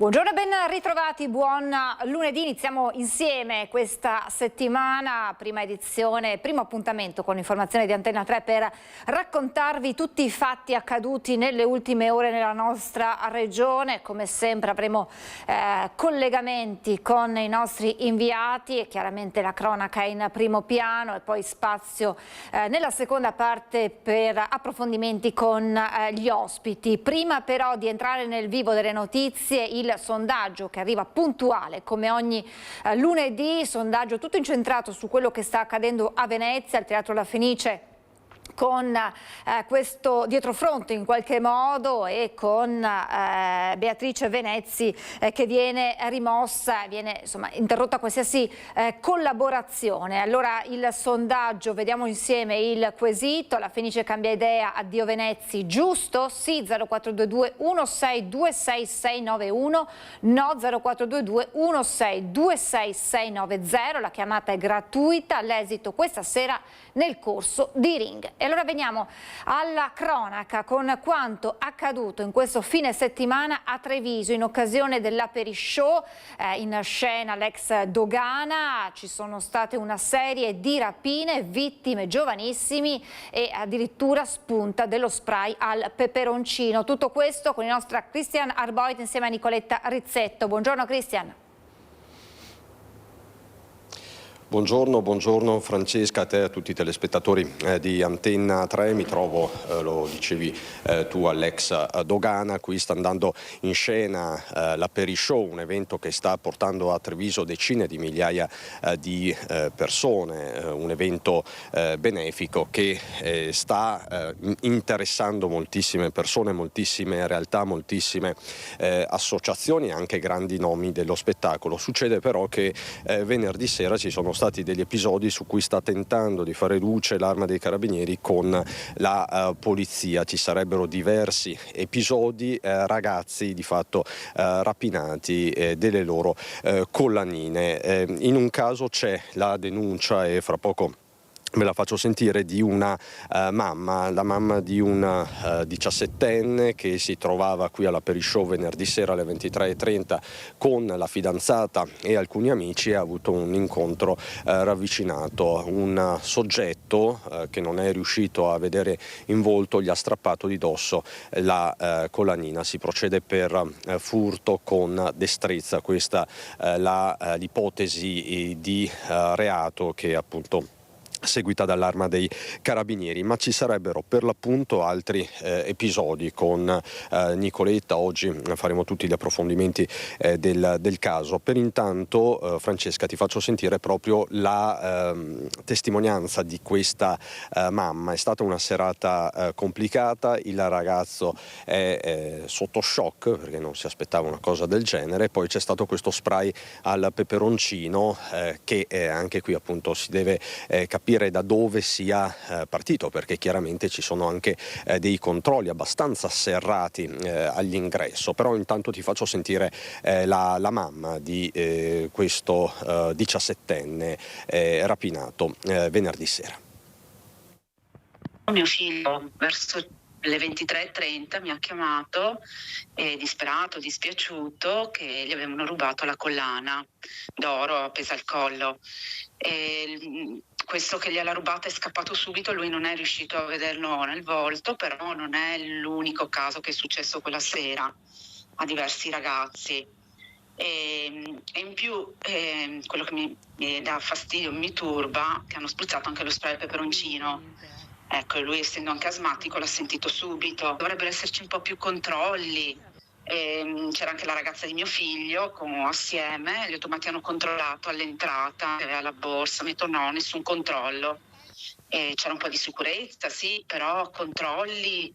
Buongiorno e ben ritrovati, buon lunedì. Iniziamo insieme questa settimana, prima edizione, primo appuntamento con l'informazione di Antenna 3 per raccontarvi tutti i fatti accaduti nelle ultime ore nella nostra regione. Come sempre avremo collegamenti con i nostri inviati e chiaramente la cronaca in primo piano e poi spazio nella seconda parte per approfondimenti con gli ospiti. Prima però di entrare nel vivo delle notizie, il sondaggio che arriva puntuale come ogni lunedì, sondaggio tutto incentrato su quello che sta accadendo a Venezia, al Teatro La Fenice, con questo dietrofront in qualche modo e con Beatrice Venezzi che viene rimossa, viene insomma interrotta qualsiasi collaborazione. Allora il sondaggio, vediamo insieme il quesito: La Fenice cambia idea, addio Venezzi, giusto? Sì 0422 1626 691, no 0422 1626 690, la chiamata è gratuita, l'esito questa sera nel corso di Ring. E allora veniamo alla cronaca con quanto accaduto in questo fine settimana a Treviso in occasione dell'Aperishow. In scena l'ex dogana, ci sono state una serie di rapine, vittime giovanissimi e addirittura spunta dello spray al peperoncino. Tutto questo con il nostro Christian Arboit insieme a Nicoletta Rizzetto. Buongiorno Christian. Buongiorno Francesca, a te e a tutti i telespettatori di Antenna 3. Mi trovo, lo dicevi tu, all'ex dogana. Qui sta andando in scena l'Aperishow, un evento che sta portando a Treviso decine di migliaia di persone, un evento benefico che sta interessando moltissime persone, moltissime realtà, moltissime associazioni, anche grandi nomi dello spettacolo. Succede però che venerdì sera ci sono stati degli episodi su cui sta tentando di fare luce l'Arma dei Carabinieri con la polizia. Ci sarebbero diversi episodi, ragazzi di fatto rapinati delle loro collanine. In un caso c'è la denuncia, e fra poco me la faccio sentire, di una mamma, la mamma di una 17enne che si trovava qui all'Aperishow venerdì sera alle 23:30 con la fidanzata e alcuni amici e ha avuto un incontro ravvicinato. Un soggetto che non è riuscito a vedere in volto gli ha strappato di dosso la collanina. Si procede per furto con destrezza. Questa l'ipotesi di reato che appunto seguita dall'Arma dei Carabinieri, ma ci sarebbero per l'appunto altri episodi. Con Nicoletta oggi faremo tutti gli approfondimenti del caso. Per intanto Francesca, ti faccio sentire proprio la testimonianza di questa mamma. È stata una serata complicata, il ragazzo è sotto shock perché non si aspettava una cosa del genere, poi c'è stato questo spray al peperoncino che anche qui appunto si deve capire da dove sia partito, perché chiaramente ci sono anche dei controlli abbastanza serrati all'ingresso. Però intanto ti faccio sentire la mamma di questo 17enne rapinato venerdì sera. Mio figlio verso le 23:30 mi ha chiamato disperato, dispiaciuto, che gli avevano rubato la collana d'oro appesa al collo. Questo che gliel'ha rubata è scappato subito, lui non è riuscito a vederlo nel volto, però non è l'unico caso che è successo quella sera a diversi ragazzi. E in più quello che mi dà fastidio, mi turba, che hanno spruzzato anche lo spray al peperoncino. Ecco, lui essendo anche asmatico l'ha sentito subito. Dovrebbero esserci un po' più controlli. C'era anche la ragazza di mio figlio assieme, gli automati hanno controllato all'entrata, aveva la borsa, mi tornò nessun controllo. C'era un po' di sicurezza, sì, però controlli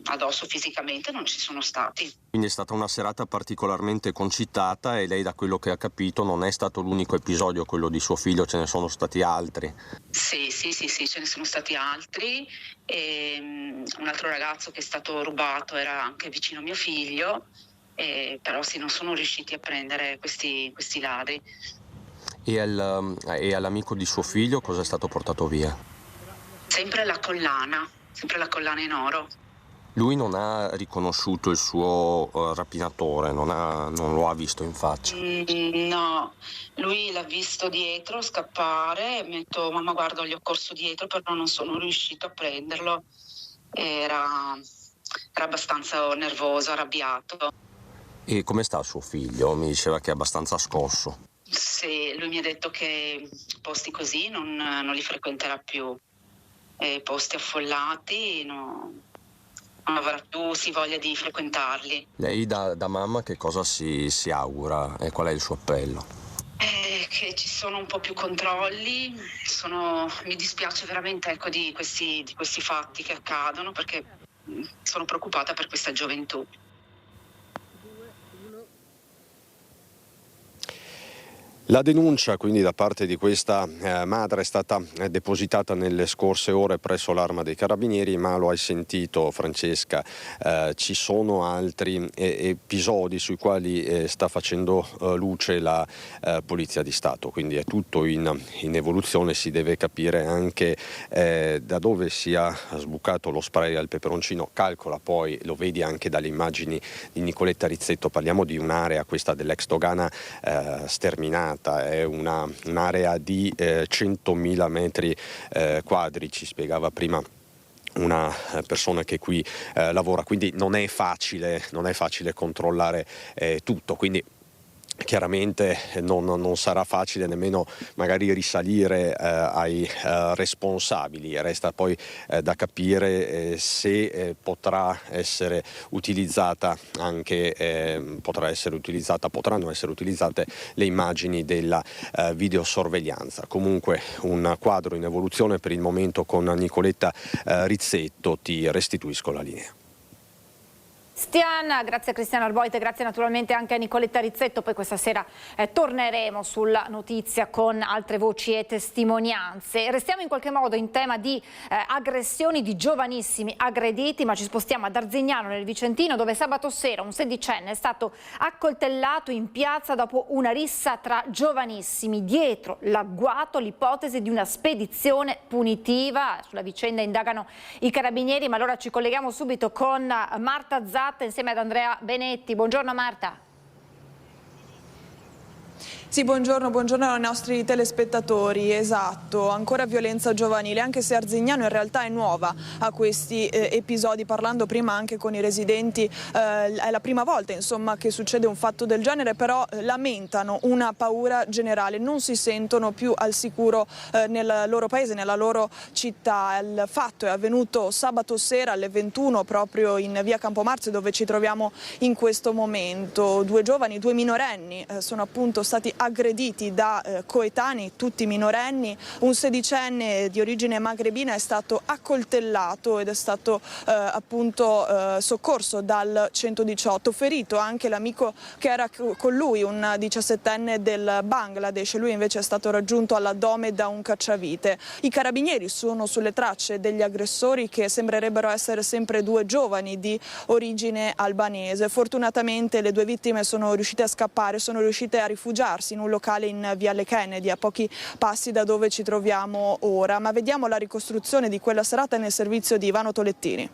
addosso fisicamente non ci sono stati. Quindi è stata una serata particolarmente concitata e lei, da quello che ha capito, non è stato l'unico episodio quello di suo figlio, ce ne sono stati altri? Sì, ce ne sono stati altri. Un altro ragazzo che è stato rubato era anche vicino a mio figlio, però sì, non sono riusciti a prendere questi ladri. E all'amico di suo figlio cosa è stato portato via? Sempre la collana in oro. Lui non ha riconosciuto il suo rapinatore, non lo ha visto in faccia? No, lui l'ha visto dietro scappare, mi ha detto mamma guarda gli ho corso dietro però non sono riuscito a prenderlo, era abbastanza nervoso, arrabbiato. E come sta suo figlio? Mi diceva che è abbastanza scosso. Sì, lui mi ha detto che posti così non li frequenterà più, posti affollati non avrà più voglia di frequentarli. Lei da mamma che cosa si augura e qual è il suo appello? Che ci sono un po' più controlli, mi dispiace veramente di questi fatti che accadono perché sono preoccupata per questa gioventù. La denuncia quindi da parte di questa madre è stata depositata nelle scorse ore presso l'Arma dei Carabinieri, ma lo hai sentito Francesca, ci sono altri episodi sui quali sta facendo luce la Polizia di Stato, quindi è tutto in evoluzione, si deve capire anche da dove sia sbucato lo spray al peperoncino, calcola poi, lo vedi anche dalle immagini di Nicoletta Rizzetto, parliamo di un'area, questa dell'ex dogana, sterminata. È un'area di 100.000 metri quadri, ci spiegava prima una persona che qui lavora, quindi non è facile controllare tutto, quindi chiaramente non sarà facile nemmeno magari risalire ai responsabili, resta poi da capire se potranno essere utilizzate le immagini della videosorveglianza. Comunque un quadro in evoluzione per il momento con Nicoletta Rizzetto, ti restituisco la linea. Grazie a Cristiano Arboite, grazie naturalmente anche a Nicoletta Rizzetto, poi questa sera torneremo sulla notizia con altre voci e testimonianze. Restiamo in qualche modo in tema di aggressioni di giovanissimi aggrediti, ma ci spostiamo ad Arzignano nel Vicentino, dove sabato sera un sedicenne è stato accoltellato in piazza dopo una rissa tra giovanissimi. Dietro l'agguato l'ipotesi di una spedizione punitiva. Sulla vicenda indagano i carabinieri, ma allora ci colleghiamo subito con Marta Zatta insieme ad Andrea Benetti. Buongiorno Marta. Sì, buongiorno ai nostri telespettatori. Esatto, ancora violenza giovanile, anche se Arzignano in realtà è nuova a questi episodi. Parlando prima anche con i residenti, è la prima volta insomma che succede un fatto del genere, però lamentano una paura generale, non si sentono più al sicuro nel loro paese, nella loro città. Il fatto è avvenuto sabato sera alle 21 proprio in via Campomarzio, dove ci troviamo in questo momento. Due minorenni sono appunto stati aggrediti da coetanei, tutti minorenni. Un sedicenne di origine magrebina è stato accoltellato ed è stato appunto soccorso dal 118. Ferito anche l'amico che era con lui, un 17enne del Bangladesh. Lui invece è stato raggiunto all'addome da un cacciavite. I carabinieri sono sulle tracce degli aggressori, che sembrerebbero essere sempre due giovani di origine albanese. Fortunatamente le due vittime sono riuscite a scappare, sono riuscite a rifugiarsi in un locale in Viale Kennedy, a pochi passi da dove ci troviamo ora. Ma vediamo la ricostruzione di quella serata nel servizio di Ivano Tolettini.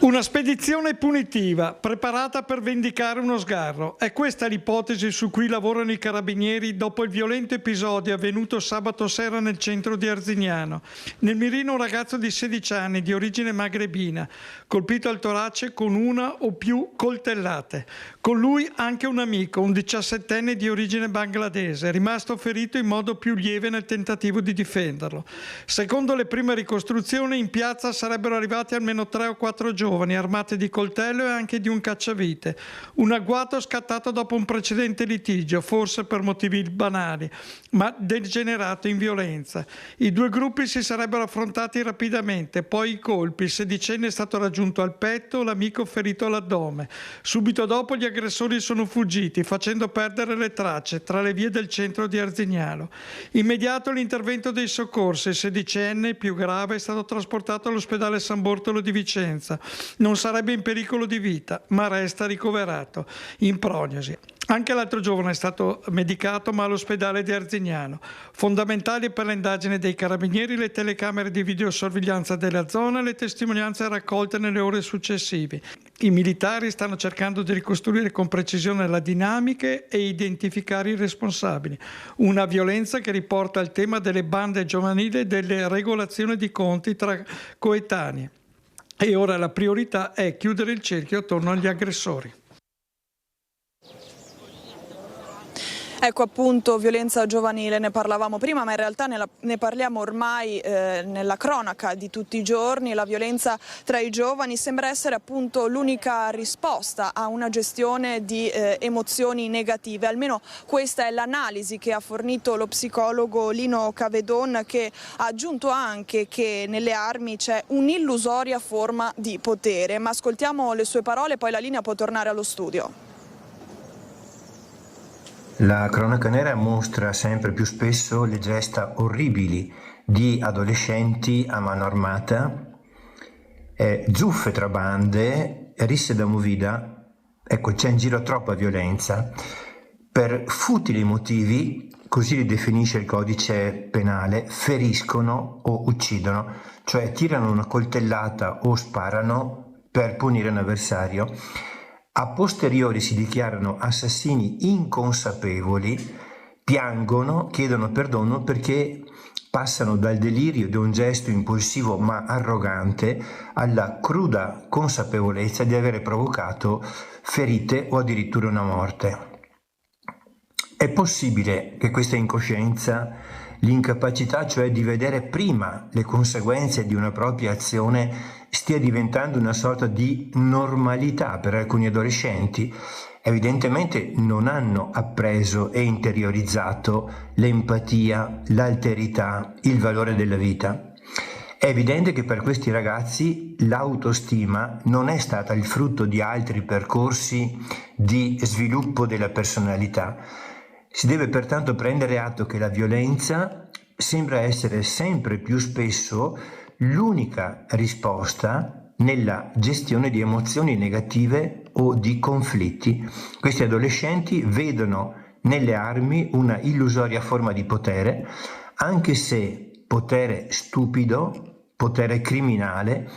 Una spedizione punitiva, preparata per vendicare uno sgarro. È questa l'ipotesi su cui lavorano i carabinieri dopo il violento episodio avvenuto sabato sera nel centro di Arzignano. Nel mirino un ragazzo di 16 anni di origine magrebina, colpito al torace con una o più coltellate. Con lui anche un amico, un 17enne di origine bangladese, rimasto ferito in modo più lieve nel tentativo di difenderlo. Secondo le prime ricostruzioni, in piazza sarebbero arrivati almeno 3 o 4 giovani armati di coltello e anche di un cacciavite. Un agguato scattato dopo un precedente litigio, forse per motivi banali, ma degenerato in violenza. I due gruppi si sarebbero affrontati rapidamente, poi i colpi, il sedicenne è stato raggiunto al petto, l'amico ferito all'addome. Subito dopo gli aggressori sono fuggiti, facendo perdere le tracce tra le vie del centro di Arzignano. Immediato l'intervento dei soccorsi, il sedicenne, più grave, è stato trasportato all'ospedale San Bortolo di Vicenza. Non sarebbe in pericolo di vita, ma resta ricoverato in prognosi. Anche l'altro giovane è stato medicato, ma all'ospedale di Arzignano. Fondamentali per le indagini dei carabinieri le telecamere di videosorveglianza della zona e le testimonianze raccolte nelle ore successive. I militari stanno cercando di ricostruire con precisione la dinamica e identificare i responsabili. Una violenza che riporta al tema delle bande giovanili e delle regolazioni di conti tra coetanei. E ora la priorità è chiudere il cerchio attorno agli aggressori. Ecco appunto violenza giovanile, ne parlavamo prima, ma in realtà ne parliamo ormai nella cronaca di tutti i giorni. La violenza tra i giovani sembra essere appunto l'unica risposta a una gestione di emozioni negative, almeno questa è l'analisi che ha fornito lo psicologo Lino Cavedon, che ha aggiunto anche che nelle armi c'è un'illusoria forma di potere. Ma ascoltiamo le sue parole, poi la linea può tornare allo studio. La cronaca nera mostra sempre più spesso le gesta orribili di adolescenti a mano armata, zuffe tra bande, risse da movida. Ecco, c'è in giro troppa violenza. Per futili motivi, così li definisce il codice penale, feriscono o uccidono, cioè tirano una coltellata o sparano per punire un avversario. A posteriori si dichiarano assassini inconsapevoli, piangono, chiedono perdono perché passano dal delirio di un gesto impulsivo ma arrogante alla cruda consapevolezza di avere provocato ferite o addirittura una morte. È possibile che questa incoscienza, l'incapacità cioè di vedere prima le conseguenze di una propria azione, stia diventando una sorta di normalità per alcuni adolescenti? Evidentemente non hanno appreso e interiorizzato l'empatia, l'alterità, il valore della vita. È evidente che per questi ragazzi l'autostima non è stata il frutto di altri percorsi di sviluppo della personalità. Si deve pertanto prendere atto che la violenza sembra essere sempre più spesso l'unica risposta nella gestione di emozioni negative o di conflitti. Questi adolescenti vedono nelle armi una illusoria forma di potere, anche se potere stupido, potere criminale,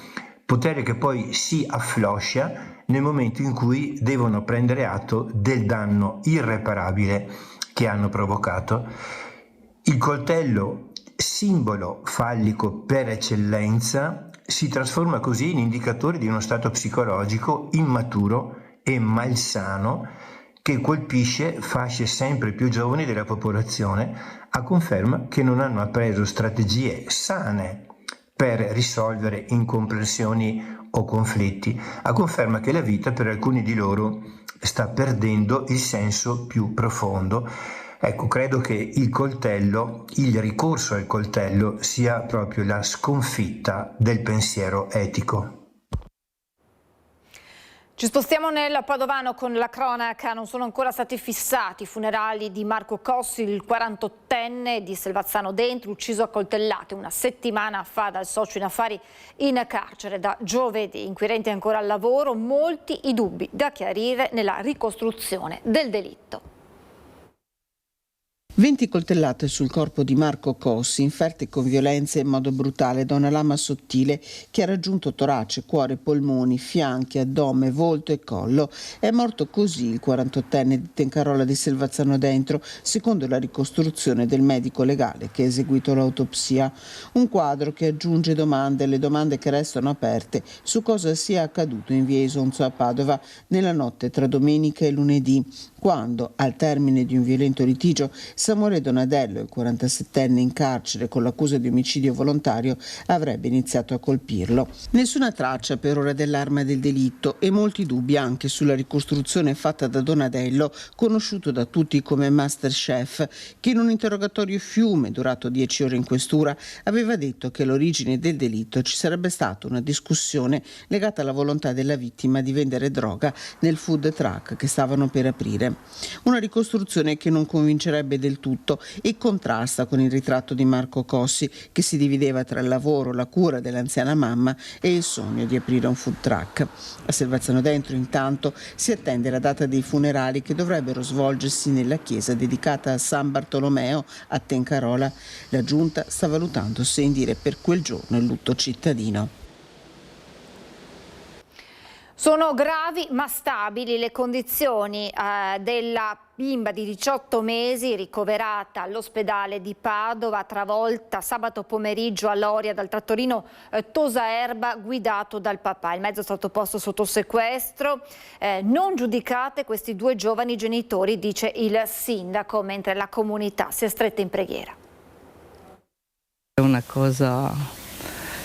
potere che poi si affloscia nel momento in cui devono prendere atto del danno irreparabile che hanno provocato. Il coltello, simbolo fallico per eccellenza, si trasforma così in indicatore di uno stato psicologico immaturo e malsano che colpisce fasce sempre più giovani della popolazione, a conferma che non hanno appreso strategie sane per risolvere incomprensioni o conflitti, a conferma che la vita per alcuni di loro sta perdendo il senso più profondo. Ecco, credo che il coltello, il ricorso al coltello sia proprio la sconfitta del pensiero etico. Ci spostiamo nel Padovano con la cronaca. Non sono ancora stati fissati i funerali di Marco Cossi, il 48enne di Selvazzano Dentro, ucciso a coltellate una settimana fa dal socio in affari in carcere da giovedì. Inquirenti ancora al lavoro, molti i dubbi da chiarire nella ricostruzione del delitto. 20 coltellate sul corpo di Marco Cossi, inferte con violenza in modo brutale da una lama sottile che ha raggiunto torace, cuore, polmoni, fianchi, addome, volto e collo. È morto così il 48enne di Tencarola di Selvazzano Dentro, secondo la ricostruzione del medico legale che ha eseguito l'autopsia. Un quadro che aggiunge domande, le domande che restano aperte su cosa sia accaduto in via Isonzo a Padova nella notte tra domenica e lunedì, quando, al termine di un violento litigio, Samuele Donadello, il 47enne in carcere con l'accusa di omicidio volontario, avrebbe iniziato a colpirlo. Nessuna traccia per ora dell'arma del delitto e molti dubbi anche sulla ricostruzione fatta da Donadello, conosciuto da tutti come Masterchef, che in un interrogatorio fiume durato 10 ore in questura aveva detto che all'origine del delitto ci sarebbe stata una discussione legata alla volontà della vittima di vendere droga nel food truck che stavano per aprire. Una ricostruzione che non convincerebbe del del tutto e contrasta con il ritratto di Marco Cossi, che si divideva tra il lavoro, la cura dell'anziana mamma e il sogno di aprire un food truck. A Selvazzano Dentro intanto si attende la data dei funerali, che dovrebbero svolgersi nella chiesa dedicata a San Bartolomeo a Tencarola. La giunta sta valutando se indire per quel giorno il lutto cittadino. Sono gravi ma stabili le condizioni della bimba di 18 mesi ricoverata all'ospedale di Padova, travolta sabato pomeriggio a Loria dal trattorino Tosaerba guidato dal papà. Il mezzo è stato posto sotto sequestro. Non giudicate questi due giovani genitori, dice il sindaco, mentre la comunità si è stretta in preghiera. È una cosa...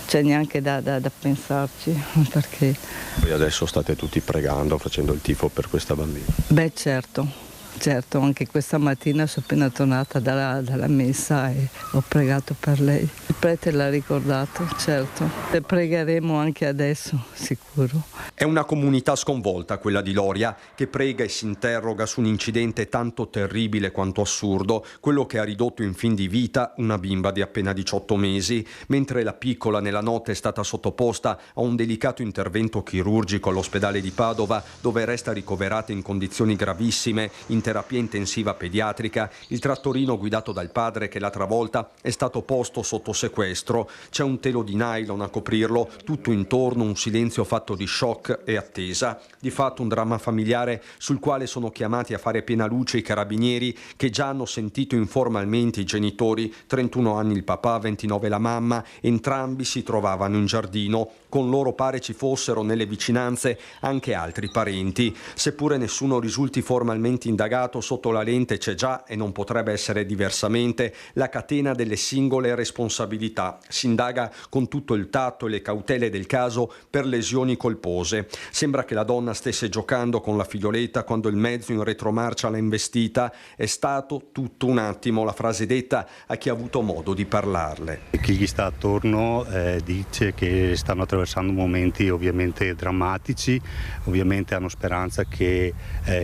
c'è neanche da pensarci, perché... Voi adesso state tutti pregando, facendo il tifo per questa bambina? Beh, certo, anche questa mattina sono appena tornata dalla messa e ho pregato per lei. Il prete l'ha ricordato, certo. E pregheremo anche adesso, sicuro. È una comunità sconvolta quella di Loria, che prega e si interroga su un incidente tanto terribile quanto assurdo, quello che ha ridotto in fin di vita una bimba di appena 18 mesi, mentre la piccola nella notte è stata sottoposta a un delicato intervento chirurgico all'ospedale di Padova, dove resta ricoverata in condizioni gravissime in terapia intensiva pediatrica. Il trattorino guidato dal padre che l'ha travolta è stato posto sotto sequestro. C'è un telo di nylon a coprirlo, tutto intorno un silenzio fatto di shock e attesa. Di fatto un dramma familiare sul quale sono chiamati a fare piena luce i carabinieri, che già hanno sentito informalmente i genitori, 31 anni il papà, 29 la mamma. Entrambi si trovavano in giardino. Con loro pare ci fossero nelle vicinanze anche altri parenti. Seppure nessuno risulti formalmente indagato, sotto la lente c'è già, e non potrebbe essere diversamente, la catena delle singole responsabilità. Si indaga con tutto il tatto e le cautele del caso per lesioni colpose. Sembra che la donna stesse giocando con la figlioletta quando il mezzo in retromarcia l'ha investita. È stato tutto un attimo, la frase detta a chi ha avuto modo di parlarle. Chi gli sta attorno dice che stanno attraversando momenti ovviamente drammatici, ovviamente hanno speranza che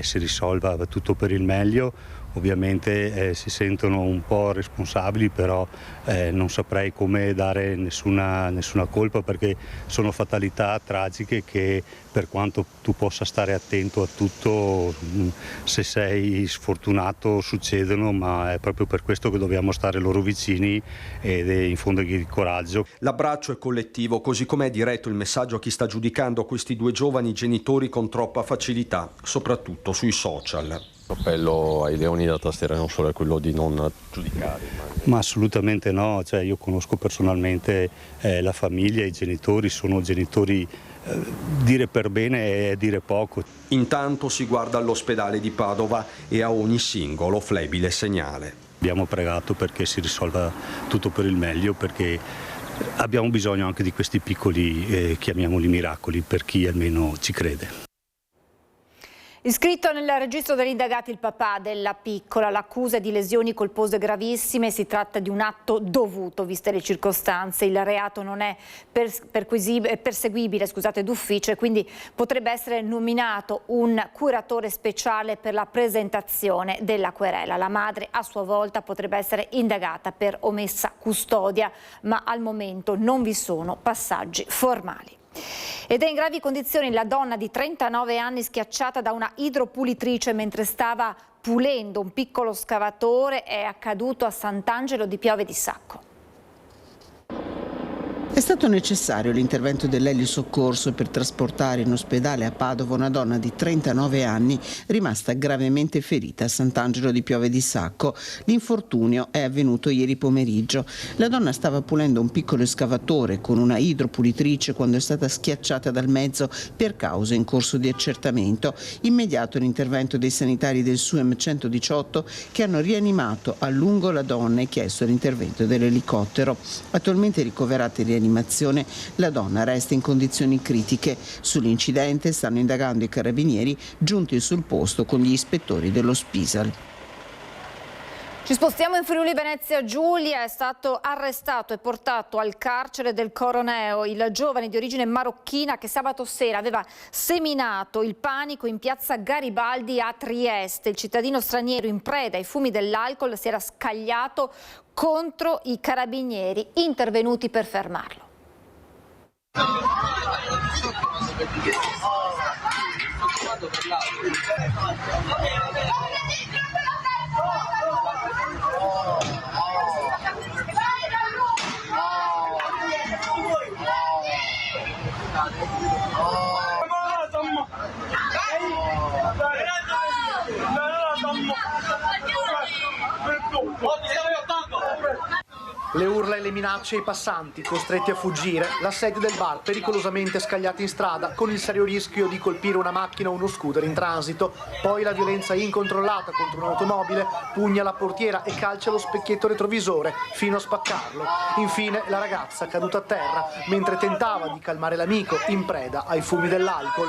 si risolva tutto per il meglio. Ovviamente si sentono un po' responsabili, però non saprei come dare nessuna colpa, perché sono fatalità tragiche che, per quanto tu possa stare attento a tutto, se sei sfortunato succedono, ma è proprio per questo che dobbiamo stare loro vicini ed infondergli il coraggio. L'abbraccio è collettivo, così come è diretto il messaggio a chi sta giudicando questi due giovani genitori con troppa facilità, soprattutto sui social. L'appello ai leoni da tastiera non solo è quello di non giudicare. Ma assolutamente no, cioè, io conosco personalmente la famiglia, i genitori, sono genitori, dire per bene è dire poco. Intanto si guarda all'ospedale di Padova e a ogni singolo flebile segnale. Abbiamo pregato perché si risolva tutto per il meglio, perché abbiamo bisogno anche di questi piccoli, chiamiamoli miracoli, per chi almeno ci crede. Iscritto nel registro degli indagati il papà della piccola, l'accusa è di lesioni colpose gravissime. Si tratta di un atto dovuto viste le circostanze. Il reato non è perseguibile d'ufficio e quindi potrebbe essere nominato un curatore speciale per la presentazione della querela. La madre a sua volta potrebbe essere indagata per omessa custodia, ma al momento non vi sono passaggi formali. Ed è in gravi condizioni la donna di 39 anni schiacciata da una idropulitrice mentre stava pulendo un piccolo scavatore. È accaduto a Sant'Angelo di Piove di Sacco. È stato necessario l'intervento dell'elio soccorso per trasportare in ospedale a Padova una donna di 39 anni rimasta gravemente ferita a Sant'Angelo di Piove di Sacco. L'infortunio è avvenuto ieri pomeriggio. La donna stava pulendo un piccolo escavatore con una idropulitrice quando è stata schiacciata dal mezzo per cause in corso di accertamento. Immediato l'intervento dei sanitari del SUEM 118 che hanno rianimato a lungo la donna e chiesto l'intervento dell'elicottero. Attualmente ricoverata in rianimazione, la donna resta in condizioni critiche. Sull'incidente stanno indagando i carabinieri giunti sul posto con gli ispettori dello Spisal. Ci spostiamo in Friuli Venezia Giulia, è stato arrestato e portato al carcere del Coroneo il giovane di origine marocchina che sabato sera aveva seminato il panico in piazza Garibaldi a Trieste. Il cittadino straniero in preda ai fumi dell'alcol si era scagliato contro i carabinieri intervenuti per fermarlo. Le urla e le minacce ai passanti, costretti a fuggire, l'assedio del bar pericolosamente scagliati in strada con il serio rischio di colpire una macchina o uno scooter in transito, poi la violenza incontrollata contro un'automobile, pugna alla portiera e calcia lo specchietto retrovisore fino a spaccarlo. Infine la ragazza caduta a terra mentre tentava di calmare l'amico in preda ai fumi dell'alcol.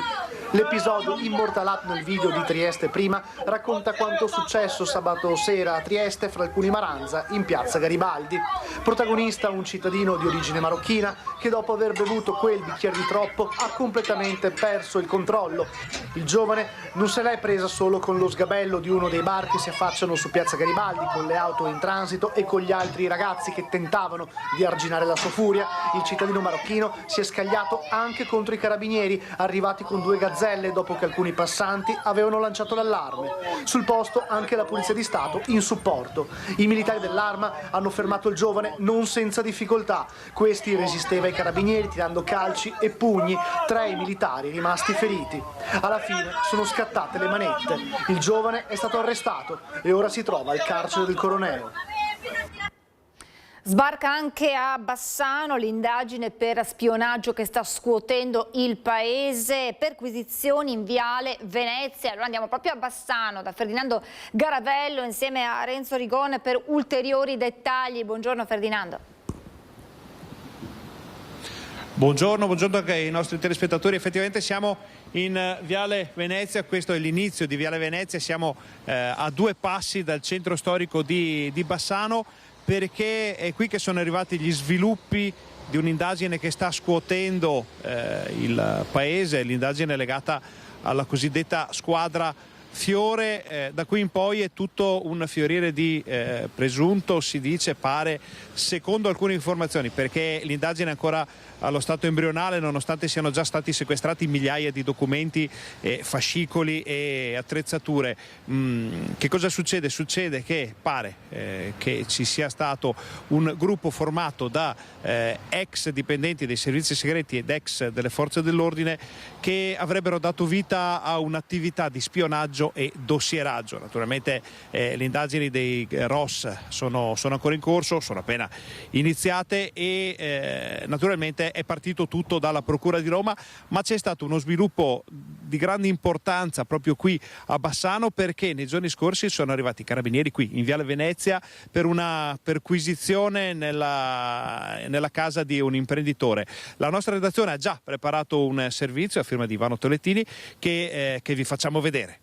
L'episodio immortalato nel video di Trieste Prima racconta quanto successo sabato sera a Trieste fra alcuni Maranza in piazza Garibaldi. Protagonista un cittadino di origine marocchina che dopo aver bevuto quel bicchiere di troppo ha completamente perso il controllo. Il giovane non se l'è presa solo con lo sgabello di uno dei bar che si affacciano su piazza Garibaldi, con le auto in transito e con gli altri ragazzi che tentavano di arginare la sua furia. Il cittadino marocchino si è scagliato anche contro i carabinieri arrivati con 2 gazzelle dopo che alcuni passanti avevano lanciato l'allarme. Sul posto anche la Polizia di Stato in supporto. I militari dell'Arma hanno fermato il giovane non senza difficoltà. Questi resisteva ai carabinieri tirando calci e pugni, 3 i militari rimasti feriti. Alla fine sono scattate le manette. Il giovane è stato arrestato e ora si trova al carcere del Coroneo. Sbarca anche a Bassano l'indagine per spionaggio che sta scuotendo il paese, perquisizioni in Viale Venezia. Allora andiamo proprio a Bassano da Ferdinando Garavello insieme a Renzo Rigone per ulteriori dettagli. Buongiorno Ferdinando. Buongiorno anche ai nostri telespettatori. Effettivamente siamo in Viale Venezia, questo è l'inizio di Viale Venezia, siamo a 2 passi dal centro storico di Bassano, perché è qui che sono arrivati gli sviluppi di un'indagine che sta scuotendo il paese, l'indagine legata alla cosiddetta squadra Fiore. Da qui in poi è tutto un fiorire di presunto, si dice, pare, secondo alcune informazioni, perché l'indagine è ancora allo stato embrionale, nonostante siano già stati sequestrati migliaia di documenti, fascicoli e attrezzature. Che cosa succede? Succede che pare che ci sia stato un gruppo formato da ex dipendenti dei servizi segreti ed ex delle forze dell'ordine che avrebbero dato vita a un'attività di spionaggio e dossieraggio. Naturalmente le indagini dei ROS sono ancora in corso, sono appena iniziate e naturalmente è partito tutto dalla Procura di Roma, ma c'è stato uno sviluppo di grande importanza proprio qui a Bassano, perché nei giorni scorsi sono arrivati i carabinieri qui in Viale Venezia per una perquisizione nella casa di un imprenditore. La nostra redazione ha già preparato un servizio a firma di Ivano Tollettini che vi facciamo vedere.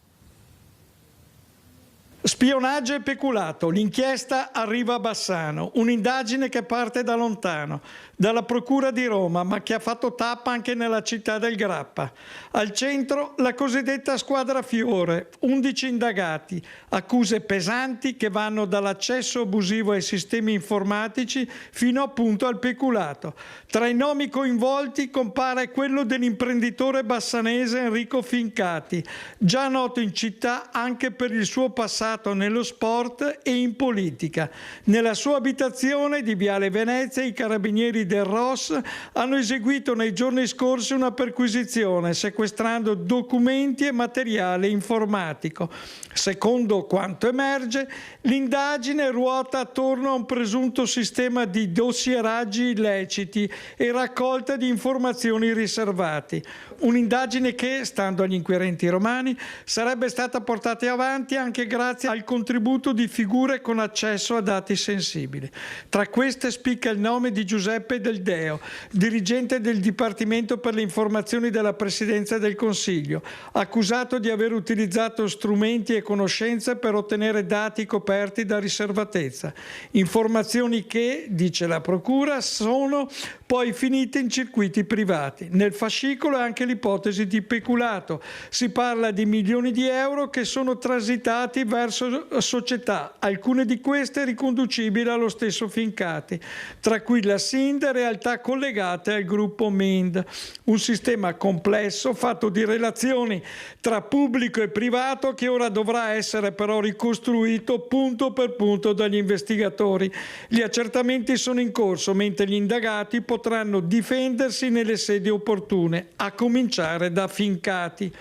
Spionaggio e peculato, l'inchiesta arriva a Bassano, un'indagine che parte da lontano, dalla Procura di Roma, ma che ha fatto tappa anche nella città del Grappa. Al centro la cosiddetta squadra Fiore, 11 indagati, accuse pesanti che vanno dall'accesso abusivo ai sistemi informatici fino appunto al peculato. Tra i nomi coinvolti compare quello dell'imprenditore bassanese Enrico Fincati, già noto in città anche per il suo passato nello sport e in politica. Nella sua abitazione di Viale Venezia i carabinieri del ROS hanno eseguito nei giorni scorsi una perquisizione sequestrando documenti e materiale informatico. Secondo quanto emerge, l'indagine ruota attorno a un presunto sistema di dossieraggi illeciti e raccolta di informazioni riservati. un'indagine che, stando agli inquirenti romani, sarebbe stata portata avanti anche grazie al contributo di figure con accesso a dati sensibili. Tra queste spicca il nome di Giuseppe Del Deo, dirigente del Dipartimento per le informazioni della Presidenza del Consiglio, accusato di aver utilizzato strumenti e conoscenze per ottenere dati coperti da riservatezza. Informazioni che, dice la Procura, sono poi finite in circuiti privati. Nel fascicolo è anche l'ipotesi di peculato. Si parla di milioni di euro che sono transitati verso società, alcune di queste riconducibili allo stesso Fincati, tra cui la Sind e realtà collegate al gruppo Mind. Un sistema complesso fatto di relazioni tra pubblico e privato che ora dovrà essere però ricostruito punto per punto dagli investigatori. Gli accertamenti sono in corso, mentre gli indagati potranno difendersi nelle sedi opportune, a cominciare da Fincati.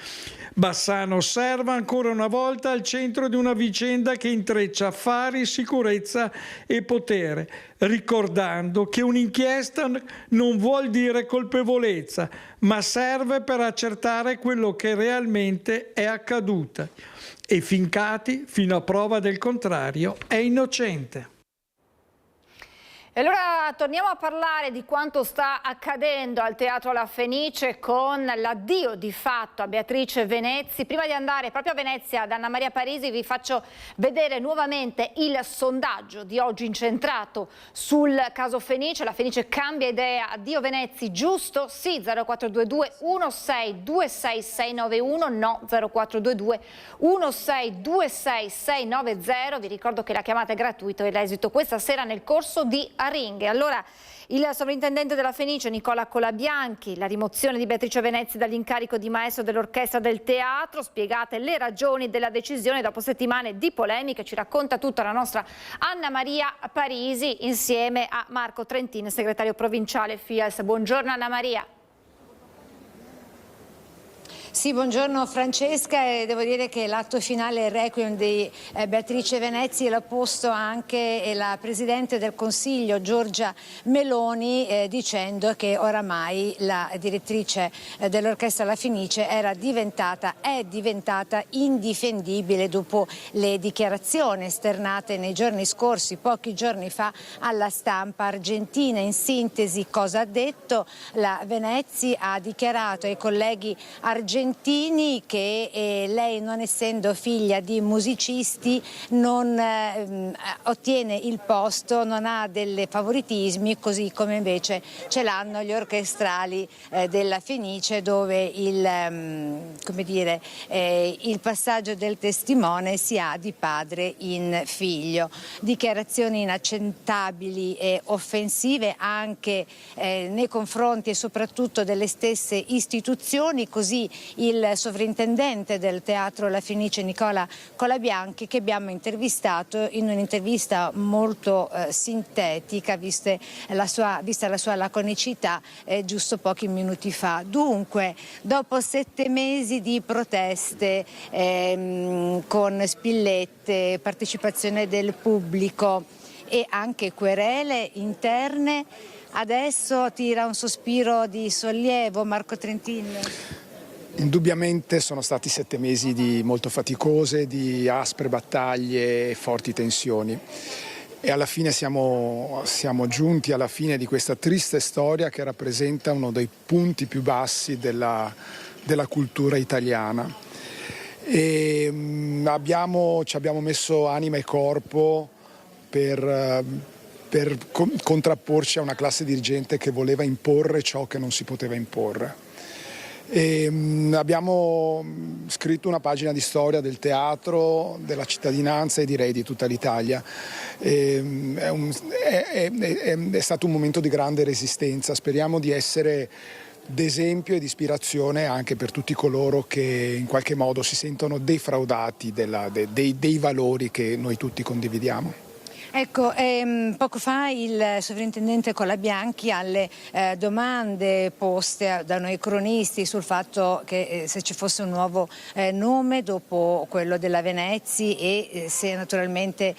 Bassano osserva ancora una volta al centro di una vicenda che intreccia affari, sicurezza e potere, ricordando che un'inchiesta non vuol dire colpevolezza, ma serve per accertare quello che realmente è accaduto. E Fincati, fino a prova del contrario, è innocente. E allora torniamo a parlare di quanto sta accadendo al Teatro La Fenice con l'addio di fatto a Beatrice Venezzi. Prima di andare proprio a Venezia da Anna Maria Parisi vi faccio vedere nuovamente il sondaggio di oggi incentrato sul caso Fenice. La Fenice cambia idea, addio Venezzi, giusto? Sì, 0422 1626 691, no 0422 1626 690. Vi ricordo che la chiamata è gratuita e l'esito questa sera nel corso di Aringhe. Allora, il sovrintendente della Fenice Nicola Colabianchi, la rimozione di Beatrice Venezzi dall'incarico di maestro dell'orchestra del teatro, spiegate le ragioni della decisione dopo settimane di polemiche, ci racconta tutta la nostra Anna Maria Parisi insieme a Marco Trentin, segretario provinciale FIALS. Buongiorno Anna Maria. Sì, buongiorno Francesca, e devo dire che l'atto finale, il requiem di Beatrice Venezzi, l'ha posto anche la Presidente del Consiglio Giorgia Meloni, dicendo che oramai la direttrice dell'Orchestra La Fenice è diventata indifendibile dopo le dichiarazioni esternate nei giorni scorsi, pochi giorni fa, alla stampa argentina. In sintesi, cosa ha detto? La Venezzi ha dichiarato ai colleghi argentini che lei, non essendo figlia di musicisti, non ottiene il posto, non ha dei favoritismi, così come invece ce l'hanno gli orchestrali della Fenice, dove il passaggio del testimone si ha di padre in figlio. Dichiarazioni inaccettabili e offensive anche nei confronti e soprattutto delle stesse istituzioni, così il sovrintendente del Teatro La Fenice Nicola Colabianchi, che abbiamo intervistato in un'intervista molto sintetica, vista la sua laconicità, giusto pochi minuti fa. Dunque, dopo 7 mesi di proteste con spillette, partecipazione del pubblico e anche querele interne, adesso tira un sospiro di sollievo Marco Trentin? Indubbiamente sono stati 7 mesi molto faticose, di aspre battaglie e forti tensioni, e alla fine siamo giunti alla fine di questa triste storia che rappresenta uno dei punti più bassi della cultura italiana. E ci abbiamo messo anima e corpo per contrapporci a una classe dirigente che voleva imporre ciò che non si poteva imporre. Abbiamo scritto una pagina di storia del teatro, della cittadinanza e direi di tutta l'Italia. È stato un momento di grande resistenza. Speriamo di essere d'esempio e di ispirazione anche per tutti coloro che in qualche modo si sentono defraudati dei valori che noi tutti condividiamo. Ecco, poco fa il sovrintendente Colabianchi, alle domande poste da noi cronisti sul fatto che se ci fosse un nuovo nome dopo quello della Venezzi e se naturalmente